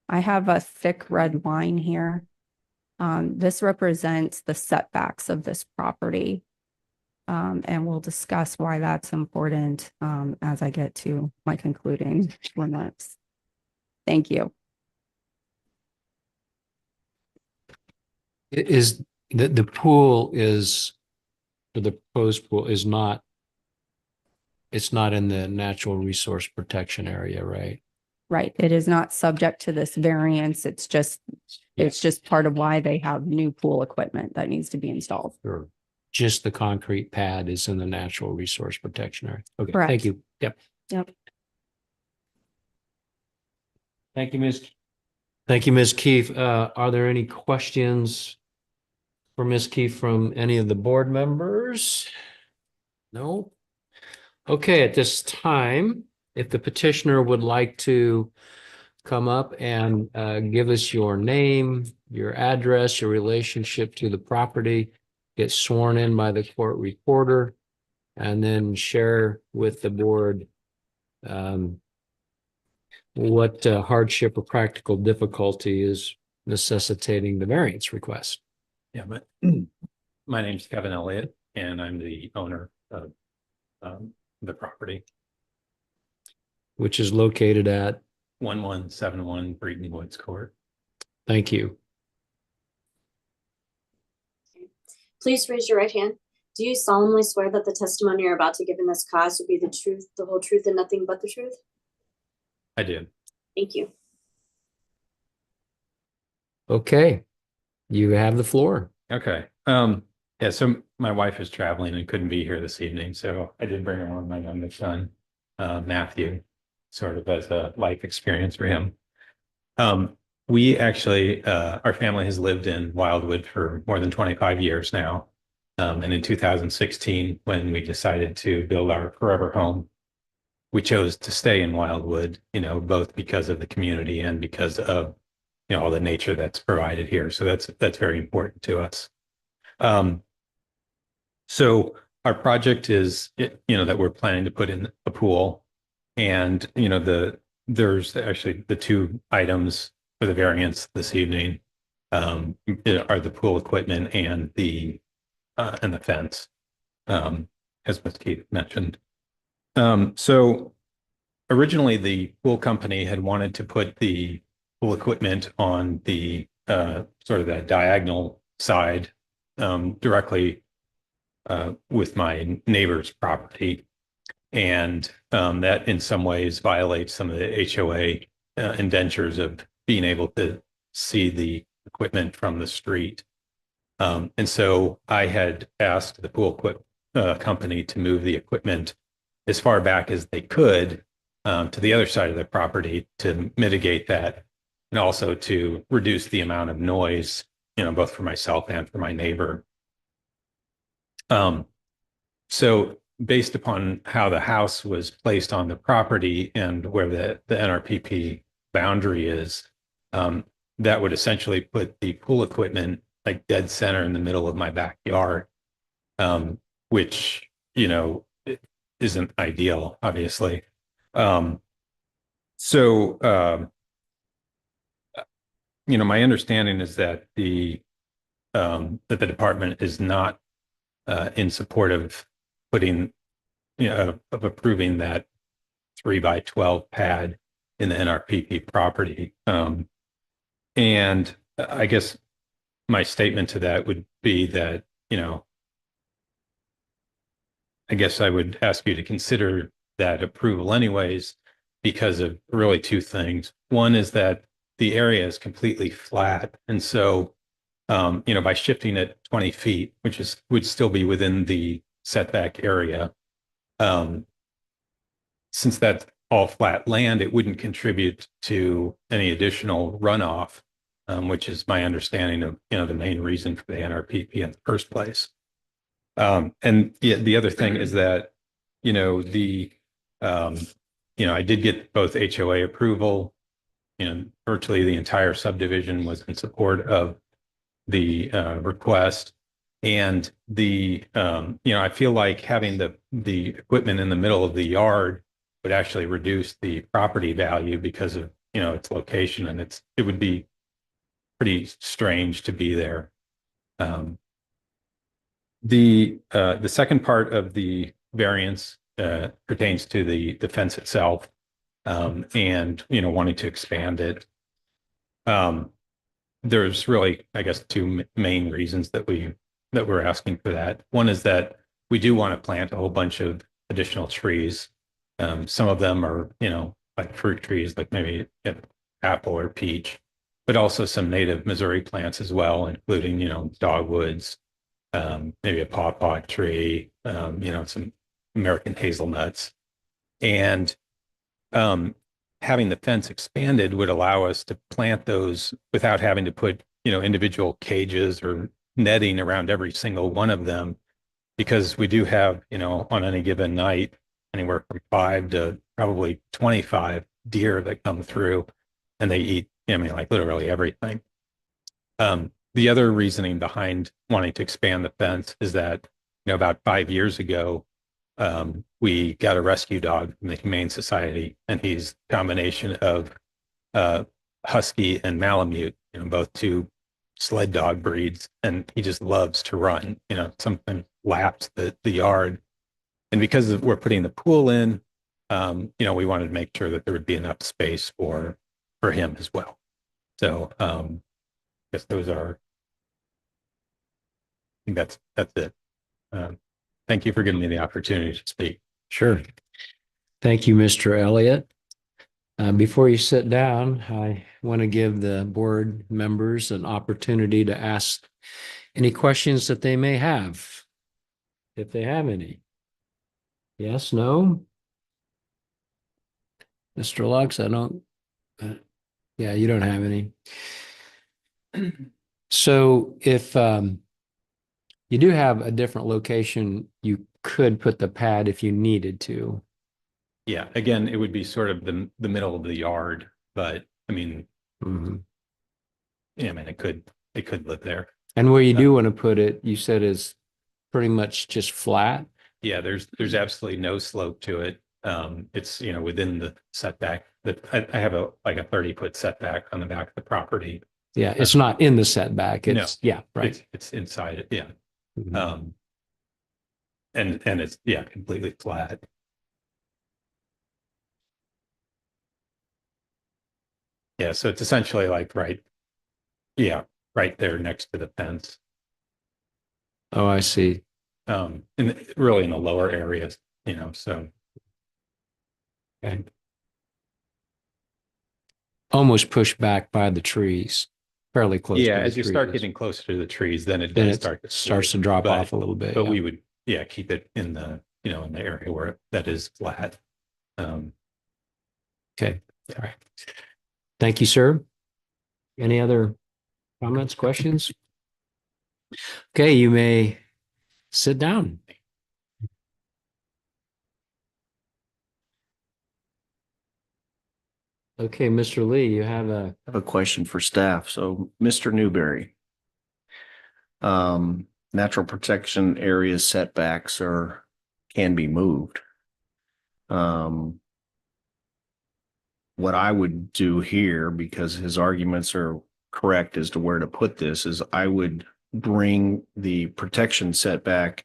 I have a thick red line here. This represents the setbacks of this property. And we'll discuss why that's important as I get to my concluding remarks. Thank you. Is the pool is, the proposed pool is not, it's not in the natural resource protection area, right? Right. It is not subject to this variance. It's just part of why they have new pool equipment that needs to be installed. Or just the concrete pad is in the natural resource protection area? Okay, Correct. thank you. Yep. Yep. Thank you, Ms. Thank you, Ms. Keefe. Are there any questions for Ms. Keefe from any of the board members? No? Okay, at this time, if the petitioner would like to come up and give us your name, your address, your relationship to the property, get sworn in by the court reporter, and then share with the board What hardship or practical difficulty is necessitating the variance request? Yeah, but my name's Kevin Elliott and I'm the owner of the property, Which is located at, 1171 Breeden Woods Court. thank you. Please raise your right hand. Do you solemnly swear that the testimony you're about to give in this cause will be the truth, the whole truth, and nothing but the truth? I do. Thank you. Okay, you have the floor. Okay. Yeah, so my wife is traveling and couldn't be here this evening, so I did bring along my youngest son, Matthew, sort of as a life experience for him. We actually, our family has lived in Wildwood for more than 25 years now. And in 2016, when we decided to build our forever home, we chose to stay in Wildwood, both because of the community and because of, all the nature that's provided here. So that's very important to us. So our project is, that we're planning to put in a pool, and, there's actually the two items for the variance this evening are the pool equipment and the fence, as Ms. Keith mentioned. So originally the pool company had wanted to put the pool equipment on the sort of that diagonal side, directly with my neighbor's property. And that in some ways violates some of the HOA indentures of being able to see the equipment from the street. And so I had asked the pool company to move the equipment as far back as they could to the other side of the property to mitigate that, and also to reduce the amount of noise, both for myself and for my neighbor. So based upon how the house was placed on the property and where the NRPP boundary is, that would essentially put the pool equipment like dead center in the middle of my backyard, which, isn't ideal, obviously. My understanding is that the department is not in support of putting, of approving that 3x12 pad in the NRPP property. And I guess my statement to that would be that, I guess I would ask you to consider that approval anyways, because of really two things. One is that the area is completely flat. And so, by shifting it 20 feet, which would still be within the setback area, since that's all flat land, it wouldn't contribute to any additional runoff, which is my understanding of, the main reason for the NRPP in the first place. And the other thing is that, I did get both HOA approval, virtually the entire subdivision was in support of the request. And I feel like having the equipment in the middle of the yard would actually reduce the property value because of, its location, and it would be pretty strange to be there. The second part of the variance pertains to the fence itself, and wanting to expand it. There's really, I guess, two main reasons that we're asking for that. One is that we do want to plant a whole bunch of additional trees. Some of them are, like fruit trees, like maybe apple or peach, but also some native Missouri plants as well, including, dogwoods, maybe a pawpaw tree, some American hazelnuts. And having the fence expanded would allow us to plant those without having to put, individual cages or netting around every single one of them, because we do have, on any given night, anywhere from 5 to probably 25 deer that come through, and they eat, like literally everything. The other reasoning behind wanting to expand the fence is that, about 5 years ago, We got a rescue dog from the Humane Society, and he's a combination of Husky and Malamute, both two sled dog breeds, and he just loves to run, something laps the yard. And because we're putting the pool in, we wanted to make sure that there would be enough space for him as well. So I guess those are, I think that's it. Thank you for giving me the opportunity to speak. Sure. Thank you, Mr. Elliott. Before you sit down, I want to give the board members an opportunity to ask any questions that they may have, if they have any. Yes, no? Mr. Lux, I don't, yeah, you don't have any. So if you do have a different location, you could put the pad if you needed to. Yeah, again, it would be sort of the middle of the yard, but I mean, yeah, I mean, it could live there. And where you do want to put it, you said is pretty much just flat. Yeah, there's absolutely no slope to it. It's, within the setback that I have a 30-foot setback on the back of the property. Yeah, it's not in the setback. No. It's, yeah, right. It's inside it. Yeah. Mhm. And it's, yeah, completely flat. Yeah, so it's essentially like right there next to the fence. Oh, I see. And really in the lower areas, so. Okay. Almost pushed back by the trees, fairly close. Yeah, to the as you start trees. getting closer to the trees, then it Then does it start to starts to slope, drop but- off a little bit. But yeah. we would, keep it in the, in the area where that is flat. Okay, all right. Thank you, sir. Any other comments, questions? Okay, you may sit down. Okay, Mr. Lee, you have a, I have a question for staff. So, Mr. Newberry, natural protection area setbacks can be moved. What I would do here, because his arguments are correct as to where to put this, is I would bring the protection setback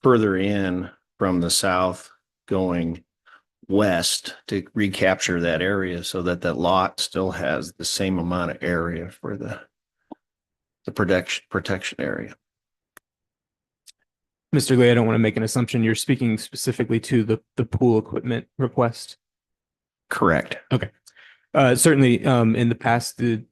further in from the south going west to recapture that area so that that lot still has the same amount of area for the protection area. Mr. Lee, I don't want to make an assumption. You're speaking specifically to the pool equipment request. Correct. Certainly, in the past, the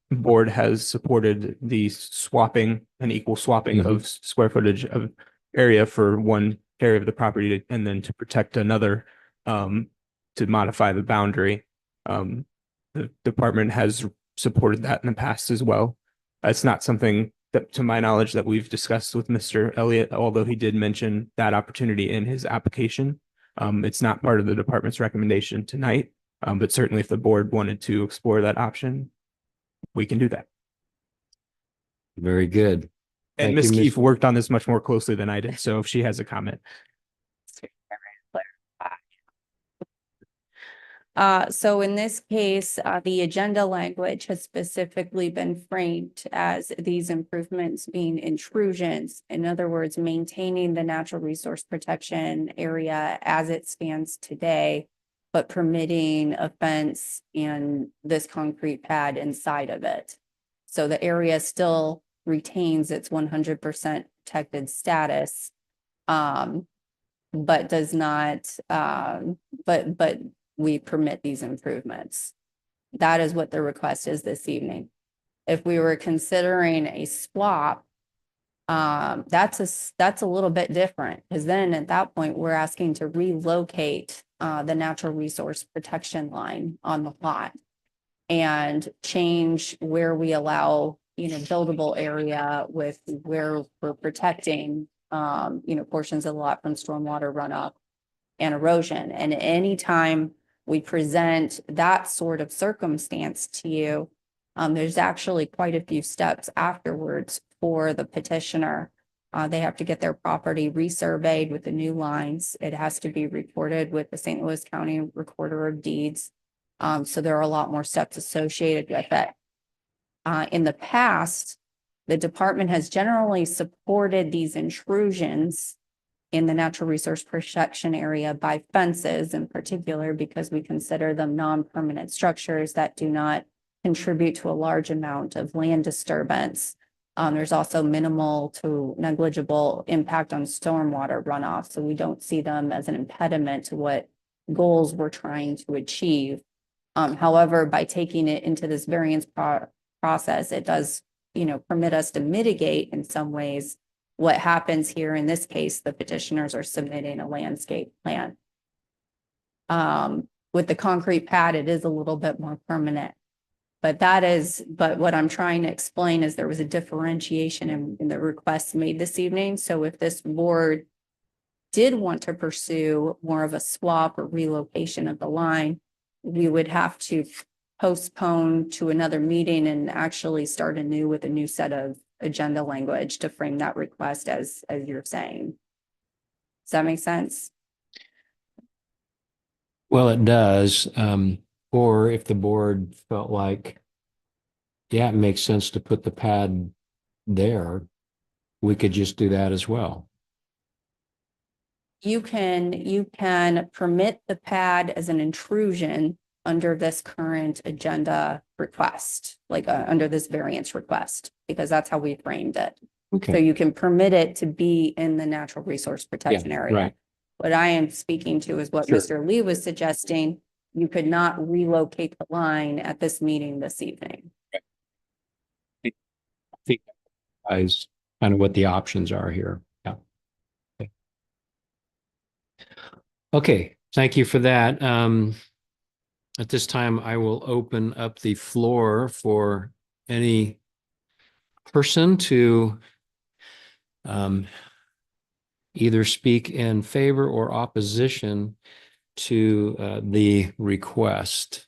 board has supported the swapping and equal swapping of square footage of area for one area of the property and then to protect another, to modify the boundary. The department has supported that in the past as well. It's not something that, to my knowledge, that we've discussed with Mr. Elliott, although he did mention that opportunity in his application. It's not part of the department's recommendation tonight, but certainly if the board wanted to explore that option, we can do that. very good. And Thank Ms. you, Ms. Keefe worked on this much more closely than I did, so if she has a comment. So in this case, the agenda language has specifically been framed as these improvements being intrusions. In other words, maintaining the natural resource protection area as it stands today, but permitting a fence and this concrete pad inside of it. So the area still retains its 100% protected status, but does not, but we permit these improvements. That is what the request is this evening. If we were considering a swap, that's a little bit different, because then at that point, we're asking to relocate the natural resource protection line on the lot and change where we allow, buildable area with where we're protecting, portions of the lot from stormwater runoff and erosion. And anytime we present that sort of circumstance to you, there's actually quite a few steps afterwards for the petitioner They have to get their property resurveyed with the new lines. It has to be recorded with the St. Louis County Recorder of Deeds. So there are a lot more steps associated with it. In the past, the department has generally supported these intrusions in the natural resource protection area by fences in particular, because we consider them non-permanent structures that do not contribute to a large amount of land disturbance. There's also minimal to negligible impact on stormwater runoff, so we don't see them as an impediment to what goals we're trying to achieve. However, by taking it into this variance process, it does, permit us to mitigate in some ways what happens here. In this case, the petitioners are submitting a landscape plan. With the concrete pad, it is a little bit more permanent. But what I'm trying to explain is there was a differentiation in the requests made this evening. So if this board did want to pursue more of a swap or relocation of the line, we would have to postpone to another meeting and actually start anew with a new set of agenda language to frame that request as you're saying. Does that make sense? Well, it does. Or if the board felt like, yeah, it makes sense to put the pad there, we could just do that as well. You can permit the pad as an intrusion under this current agenda request, like under this variance request, because that's how we framed it. So Okay, you can permit it to be in the natural resource protection area. right. What I am speaking to is what Sure. Mr. Lee was suggesting. You could not relocate the line at this meeting this evening. I think is kind of what the options are here. Yeah. Okay, thank you for that. At this time, I will open up the floor for any person to either speak in favor or opposition to the request.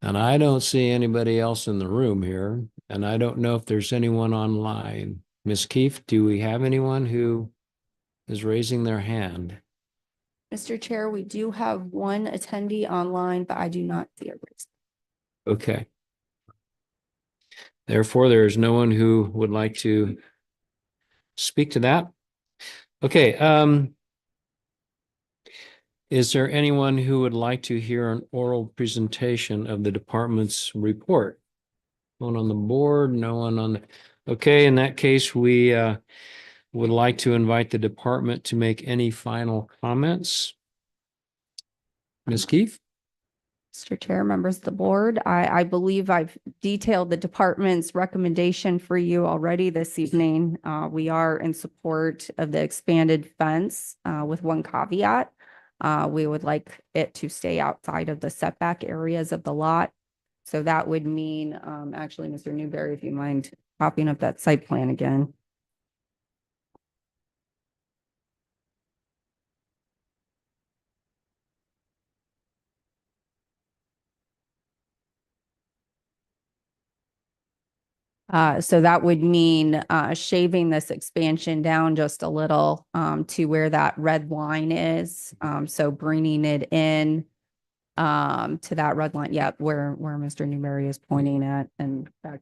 And I don't see anybody else in the room here, and I don't know if there's anyone online. Ms. Keefe, do we have anyone who is raising their hand? Mr. Chair, we do have one attendee online, but I do not see a raise. Okay. Therefore, there is no one who would like to speak to that. Okay, is there anyone who would like to hear an oral presentation of the department's report? No one on the board, no one on the, okay, in that case, we would like to invite the department to make any final comments. Ms. Keefe? Mr. Chair, members of the board, I believe I've detailed the department's recommendation for you already this evening. We are in support of the expanded fence with one caveat. We would like it to stay outside of the setback areas of the lot. So that would mean, actually, Mr. Newberry, if you mind copying up that site plan again. So that would mean shaving this expansion down just a little to where that red line is. So bringing it in to that red line, yeah, where Mr. Newberry is pointing at, and back.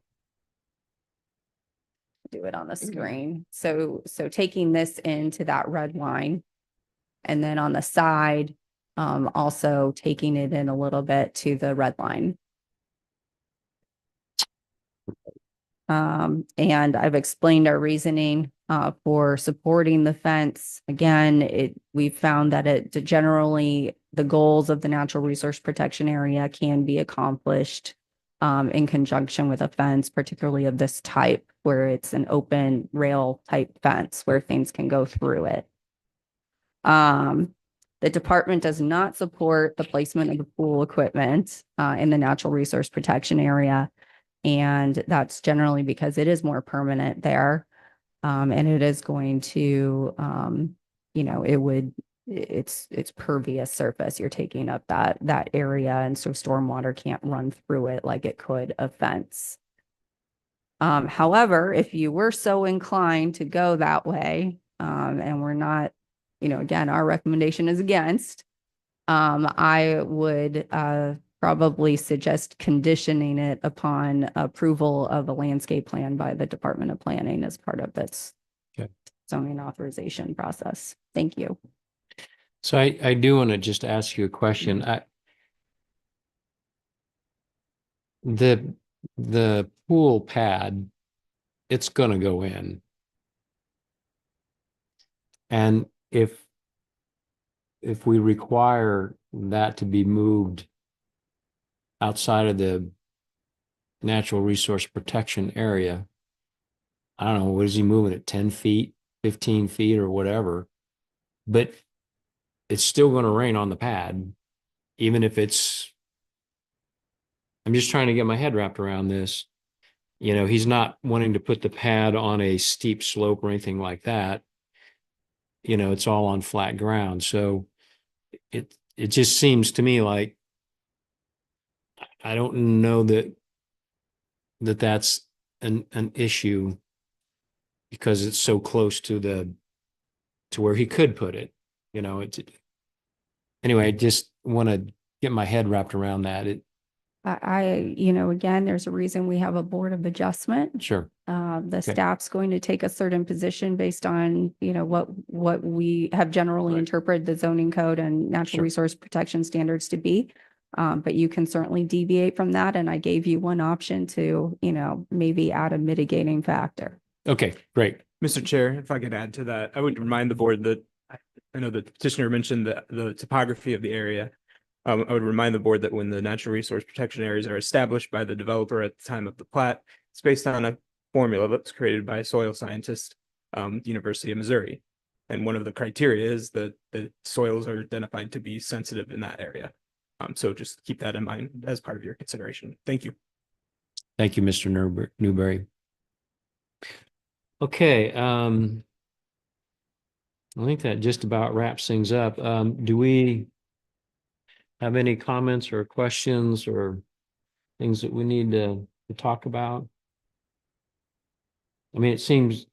Do it on the screen. So taking this into that red line, and then on the side, also taking it in a little bit to the red line. And I've explained our reasoning for supporting the fence. Again, we've found that it generally the goals of the natural resource protection area can be accomplished in conjunction with a fence, particularly of this type, where it's an open rail type fence where things can go through it. The department does not support the placement of the pool equipment in the natural resource protection area. And that's generally because it is more permanent there. And it is going to, it's pervious surface. You're taking up that area. And so stormwater can't run through it like it could a fence. However, if you were so inclined to go that way, and we're not, again, our recommendation is against, I would, probably suggest conditioning it upon approval of a landscape plan by the Department of Planning as part of its Okay. zoning authorization process. Thank you. So I do want to just ask you a question. The pool pad, it's gonna go in. And if we require that to be moved outside of the natural resource protection area, I don't know, what is he moving it, 10 feet, 15 feet or whatever? But it's still going to rain on the pad, even if I'm just trying to get my head wrapped around this. He's not wanting to put the pad on a steep slope or anything like that. It's all on flat ground. So it just seems to me like I don't know that's an issue because it's so close to where he could put it. Anyway, I just want to get my head wrapped around that. Again, there's a reason we have a board of adjustment. Sure. The staff's going to take a certain position based on, what we have generally interpreted the zoning code and natural Sure. resource protection standards to be. But you can certainly deviate from that. And I gave you one option to, maybe add a mitigating factor. Okay, great. Mr. Chair, if I could add to that, I would remind the board that I know the petitioner mentioned the topography of the area. I would remind the board that when the natural resource protection areas are established by the developer at the time of the plat, it's based on a formula that's created by a soil scientist, University of Missouri. And one of the criteria is that the soils are identified to be sensitive in that area. So just keep that in mind as part of your consideration. Thank you. Thank you, Mr. Newberry. Okay, I think that just about wraps things up. Do we have any comments or questions or things that we need to talk about? I mean, it seems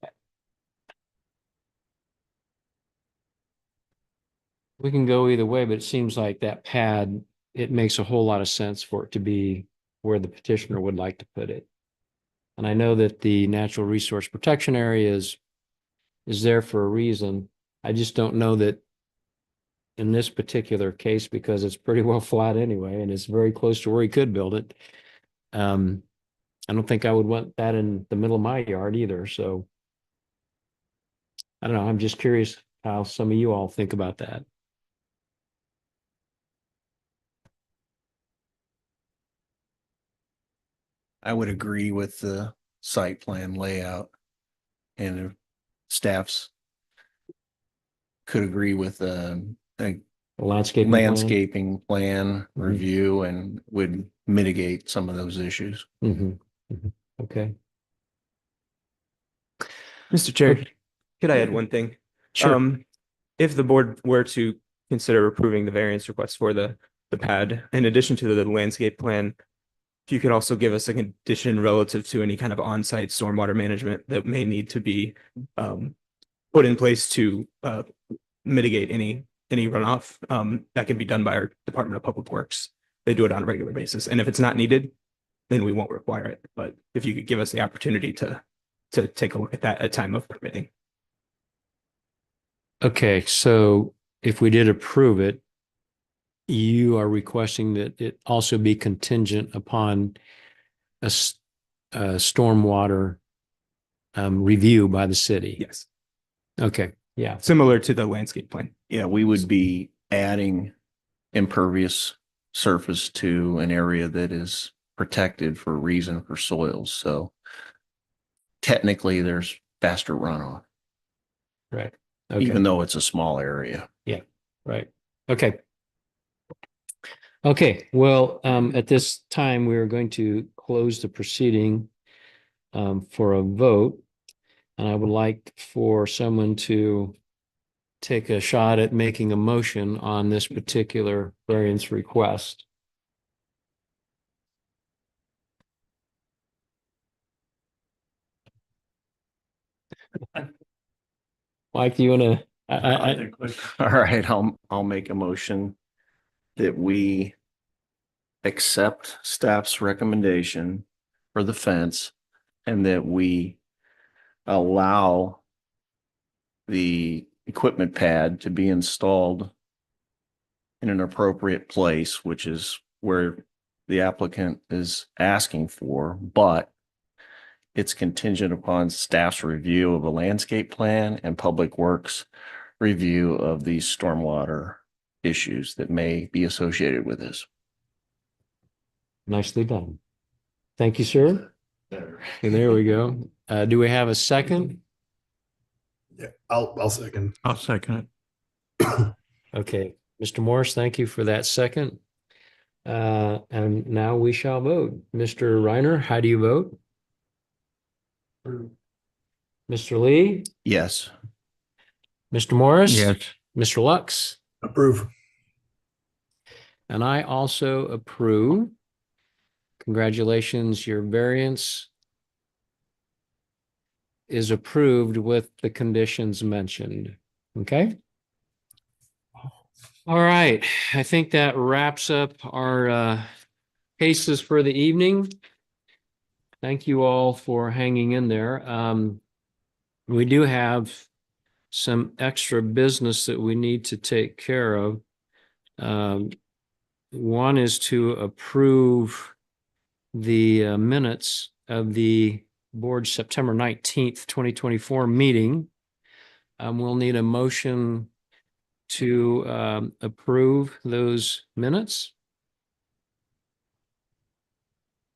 we can go either way, but it seems like that pad, it makes a whole lot of sense for it to be where the petitioner would like to put it. And I know that the natural resource protection area is there for a reason. I just don't know that in this particular case, because it's pretty well flat anyway, and it's very close to where he could build it. I don't think I would want that in the middle of my yard either. So I don't know. I'm just curious how some of you all think about that. I would agree with the site plan layout, and staffs could agree with a Landscaping plan? landscaping plan Mhm. review and would mitigate some of those issues. Mhm, mhm. Okay. Mr. Chair, Okay. could I add one thing? Sure. If the board were to consider approving the variance request for the pad, in addition to the landscape plan, if you could also give us a condition relative to any kind of on-site stormwater management that may need to be put in place to mitigate any runoff, that can be done by our Department of Public Works. They do it on a regular basis. And if it's not needed, then we won't require it. But if you could give us the opportunity to take a look at that at time of permitting. Okay, so if we did approve it, you are requesting that it also be contingent upon a stormwater review by the city. Yes, Okay, yeah. similar to the landscape plan. Yeah, we would be adding impervious surface to an area that is protected for a reason for soils. So technically there's faster runoff, Right. Okay. even though it's a small area. Right. Okay. Okay. Well, at this time, we are going to close the proceeding for a vote. And I would like for someone to take a shot at making a motion on this particular variance request. Mike, do you want to? All right, I'll make a motion that we accept staff's recommendation for the fence and that we allow the equipment pad to be installed in an appropriate place, which is where the applicant is asking for, but it's contingent upon staff's review of a landscape plan and Public Works review of these stormwater issues that may be associated with this. Nicely done. Thank you, sir. And there we go. Do we have a second? Yeah, I'll second. I'll second it. Okay, Mr. Morris, thank you for that second. And now we shall vote. Mr. Reiner, how do you vote? Mr. Lee, Yes. Mr. Morris? Yes. Mr. Lux? Approve. And I also approve. Congratulations, your variance is approved with the conditions mentioned. Okay? All right, I think that wraps up our cases for the evening. Thank you all for hanging in there. We do have some extra business that we need to take care of. One is to approve the minutes of the board's September 19th, 2024 meeting. We'll need a motion to approve those minutes.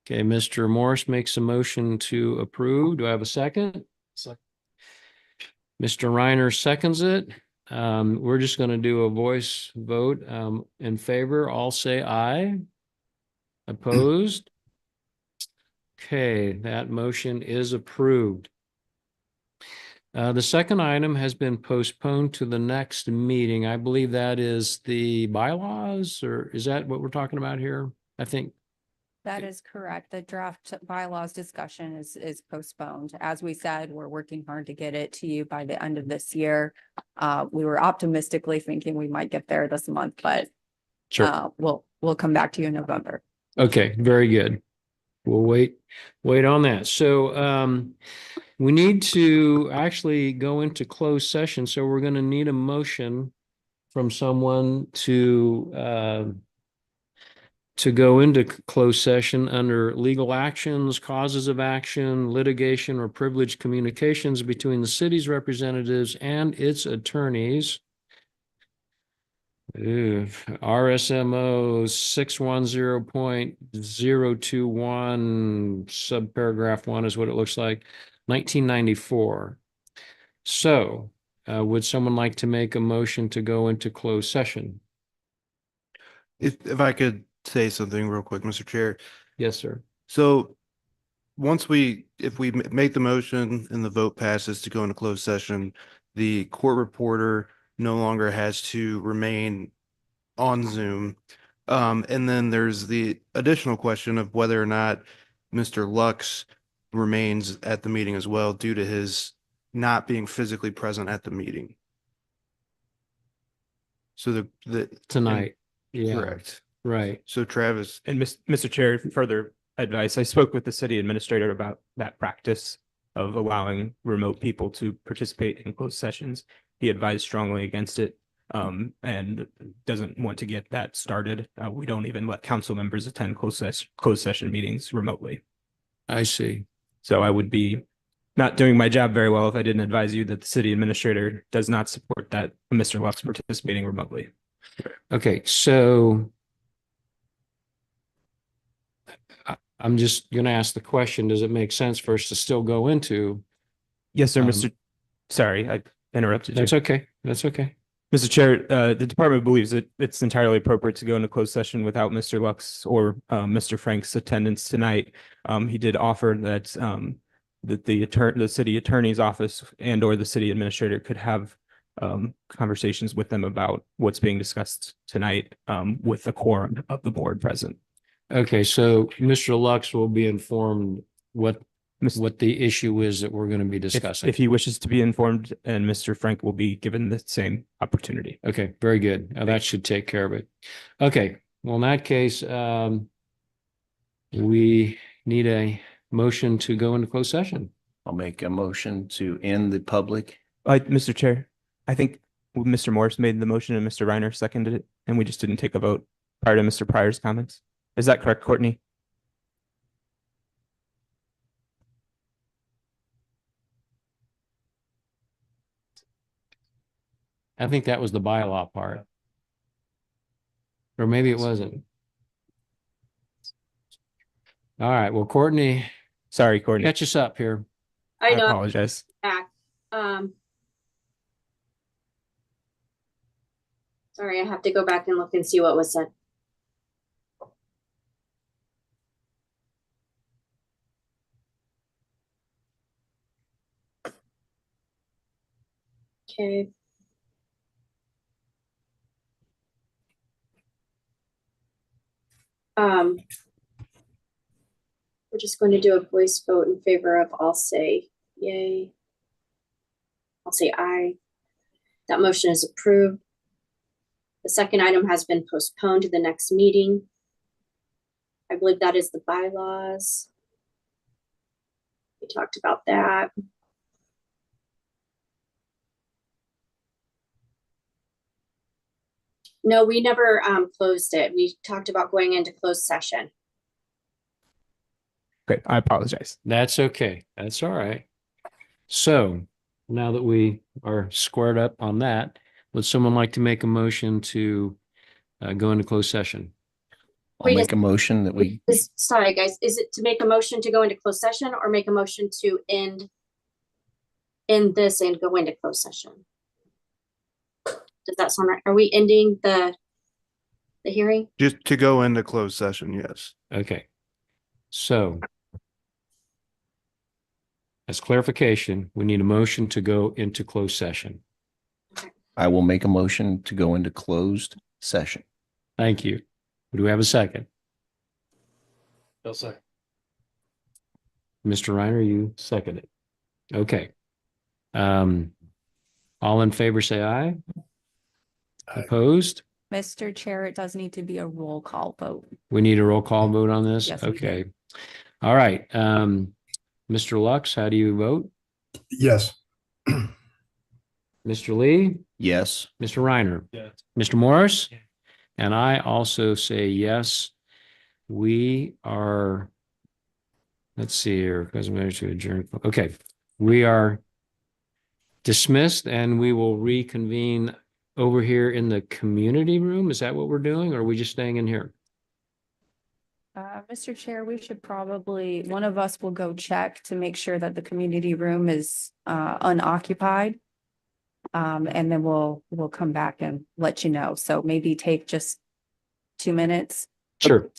Okay, Mr. Morris makes a motion to approve. Do I have a second? Second. Mr. Reiner seconds it. We're just going to do a voice vote in favor. All say aye. Opposed? Okay, that motion is approved. The second item has been postponed to the next meeting. I believe that is the bylaws, or is that what we're talking about here? I think. That is correct. The draft bylaws discussion is postponed. As we said, we're working hard to get it to you by the end of this year. We were optimistically thinking we might get there this month, but we'll come back to you in November. Okay, very good. We'll wait on that. So we need to actually go into closed session. So we're going to need a motion from someone to go into closed session under legal actions, causes of action, litigation, or privileged communications between the city's representatives and its attorneys. RSMO 610.021 subparagraph 1 is what it looks like, 1994. So would someone like to make a motion to go into closed session? If I could say something real quick, Mr. Chair. Yes, sir. So if we make the motion and the vote passes to go into closed session, the court reporter no longer has to remain on Zoom. And then there's the additional question of whether or not Mr. Lux remains at the meeting as well due to his not being physically present at the meeting. So the Tonight. Yeah. Correct. Right. So Travis, And Mr. Chair, further advice, I spoke with the city administrator about that practice of allowing remote people to participate in closed sessions. He advised strongly against it and doesn't want to get that started. We don't even let council members attend closed session meetings remotely. I see. So I would be not doing my job very well if I didn't advise you that the city administrator does not support that Mr. Lux participating remotely. Okay, so I'm just going to ask the question, does it make sense for us to still go into? Yes, sir, Mr. Sorry, I interrupted you. That's okay. That's okay. Mr. Chair, the department believes that it's entirely appropriate to go into closed session without Mr. Lux or Mr. Frank's attendance tonight. He did offer that the city attorney's office and or the city administrator could have conversations with them about what's being discussed tonight with the quorum of the board present. Okay, so Mr. Lux will be informed what what the issue is that we're going to be If, discussing. if he wishes to be informed, and Mr. Frank will be given the same opportunity. Okay, very good. Now that should take care of it. Okay, well, in that case, we need a motion to go into closed session. I'll make a motion to end the public. Mr. Chair, I think Mr. Morris made the motion and Mr. Reiner seconded it, and we just didn't take a vote prior to Mr. Pryor's comments. Is that correct, Courtney? I think that was the bylaw part. Or maybe it wasn't. All right, well, Courtney, Sorry, Courtney. catch us up here. I I know, I'm apologize. back. Sorry, I have to go back and look and see what was said. Okay. We're just going to do a voice vote in favor of, I'll say yay. I'll say aye. That motion is approved. The second item has been postponed to the next meeting. I believe that is the bylaws. We talked about that. No, we never closed it. We talked about going into closed session. Okay, I apologize. That's okay. That's all right. So now that we are squared up on that, would someone like to make a motion to go into closed session? I'll Wait a make a motion that we, Sorry, guys, is it to make a motion to go into closed session or make a motion to end this and go into closed session? Does that sound right? Are we ending the hearing? Just to go into closed session, yes. Okay. So as clarification, we need a motion to go into closed session. I will make a motion to go into closed session. Thank you. Do we have a second? Bill, second. Mr. Reiner, you seconded. Okay. All in favor, say aye. Aye. Opposed? Mr. Chair, it does need to be a roll call vote. We need a roll call vote on this? Yes, we do. Okay. All right. Mr. Lux, how do you vote? Yes. Mr. Lee? Yes. Mr. Reiner? Yes. Mr. Morris? And I also say yes. We are, let's see here, because I'm going to adjourn. Okay. We are dismissed and we will reconvene over here in the community room. Is that what we're doing? Or are we just staying in here? Mr. Chair, we should probably, one of us will go check to make sure that the community room is unoccupied. And then we'll come back and let you know. So maybe take just 2 minutes. Sure.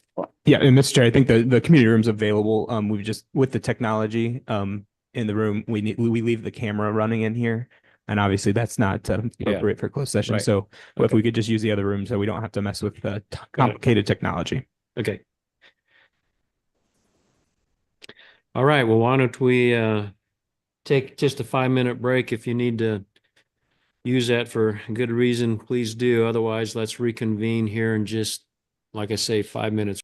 Yeah, and Mr. Chair, I think the community room's available. We've just, with the technology in the room, we leave the camera running in here. And obviously that's not appropriate for closed session. Right. So if Okay. we could just use the other room so we don't have to mess with complicated technology. Okay. All right. Well, why don't we take just a 5-minute break? If you need to use that for good reason, please do. Otherwise, let's reconvene here in just, like I say, 5 minutes.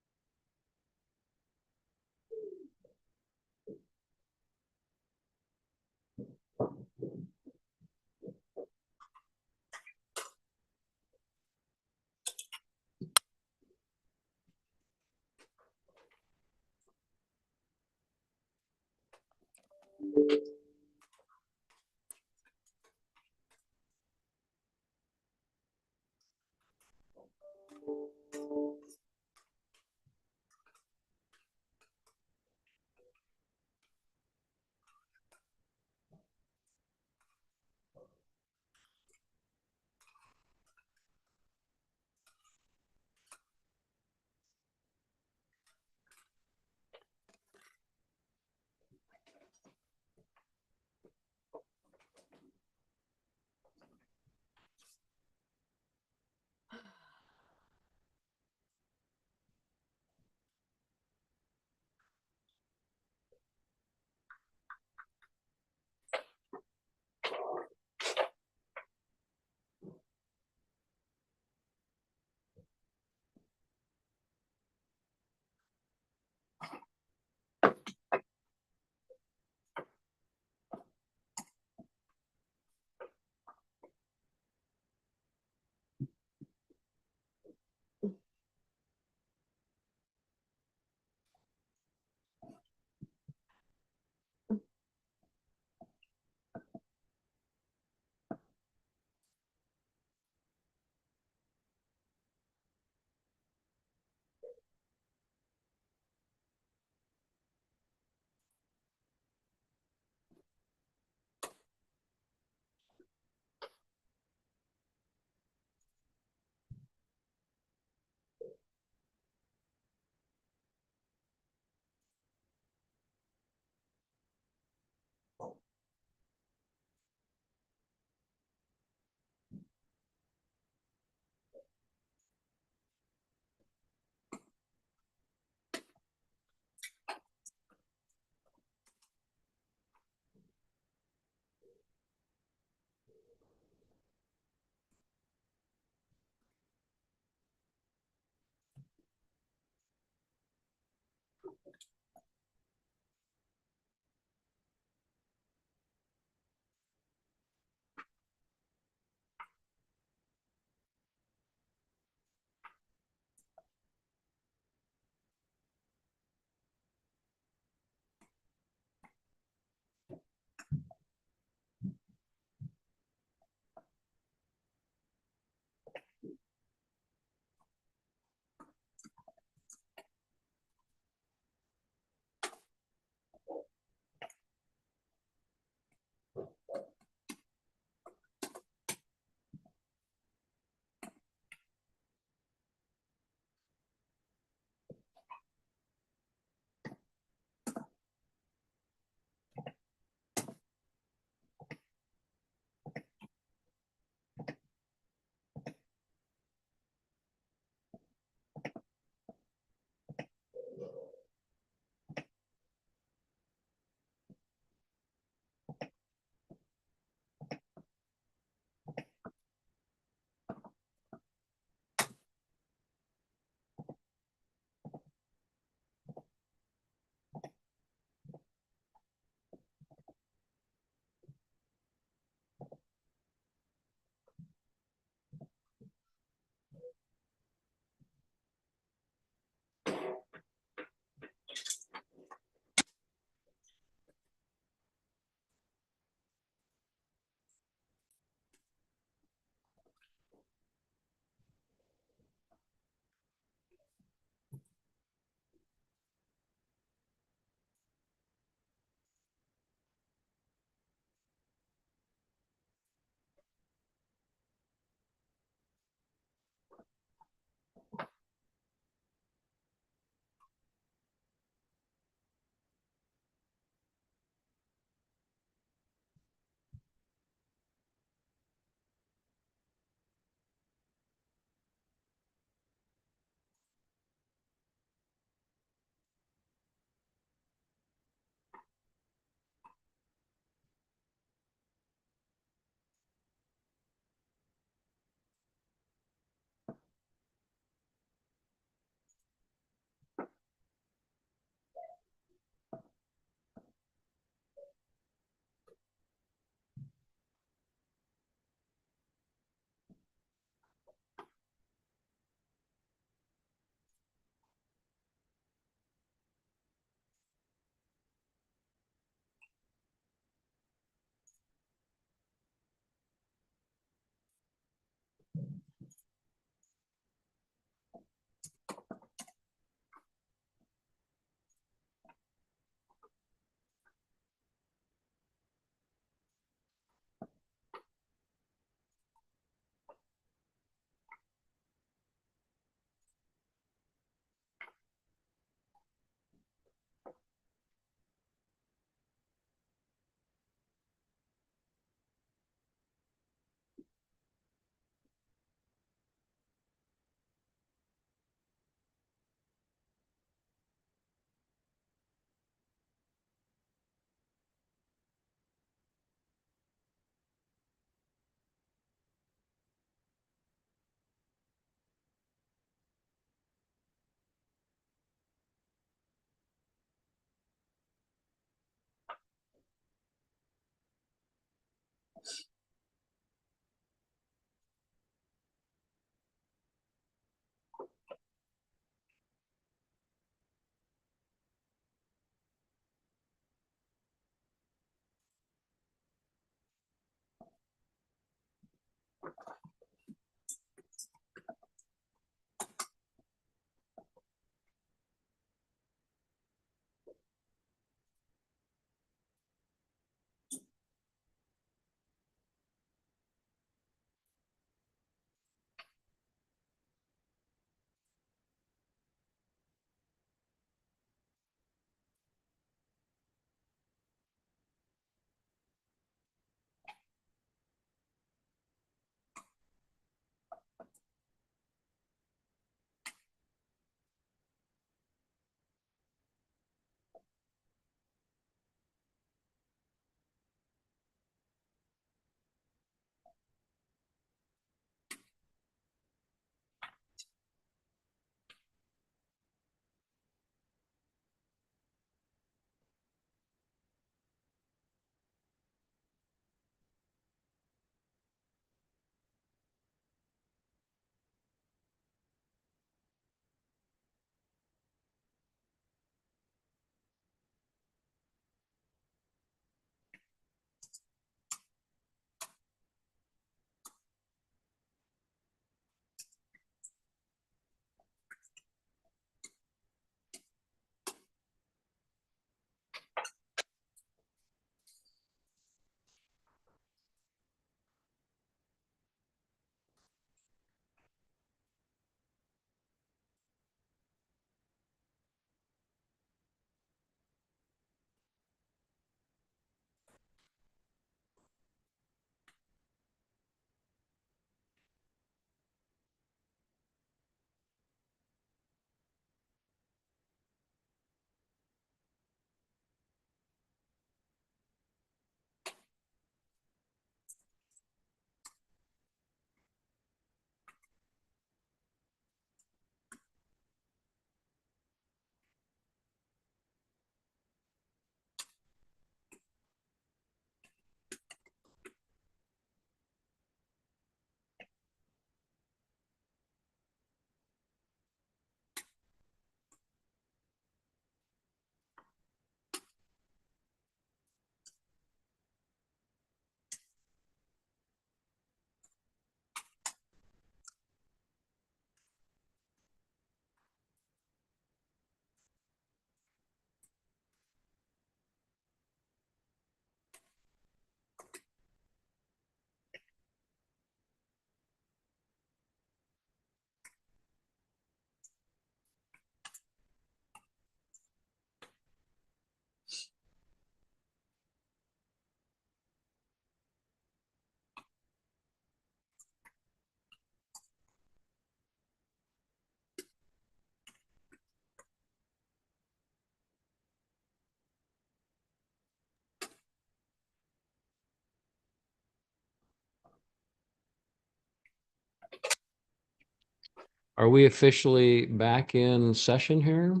Are we officially back in session here?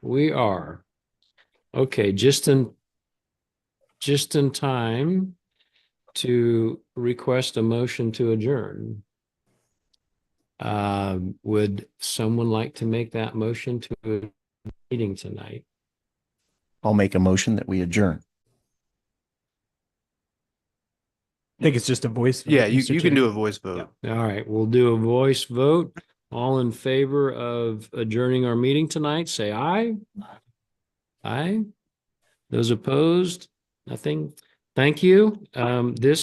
We are. Okay, just in time to request a motion to adjourn. Would someone like to make that motion to a meeting tonight? I'll make a motion that we adjourn. I think it's just a voice. Yeah, vote, you, Mr. you can Chair. do a voice vote. All right, we'll do a voice vote. All in favor of adjourning our meeting tonight, say aye. Aye. Those opposed, nothing. Thank you. This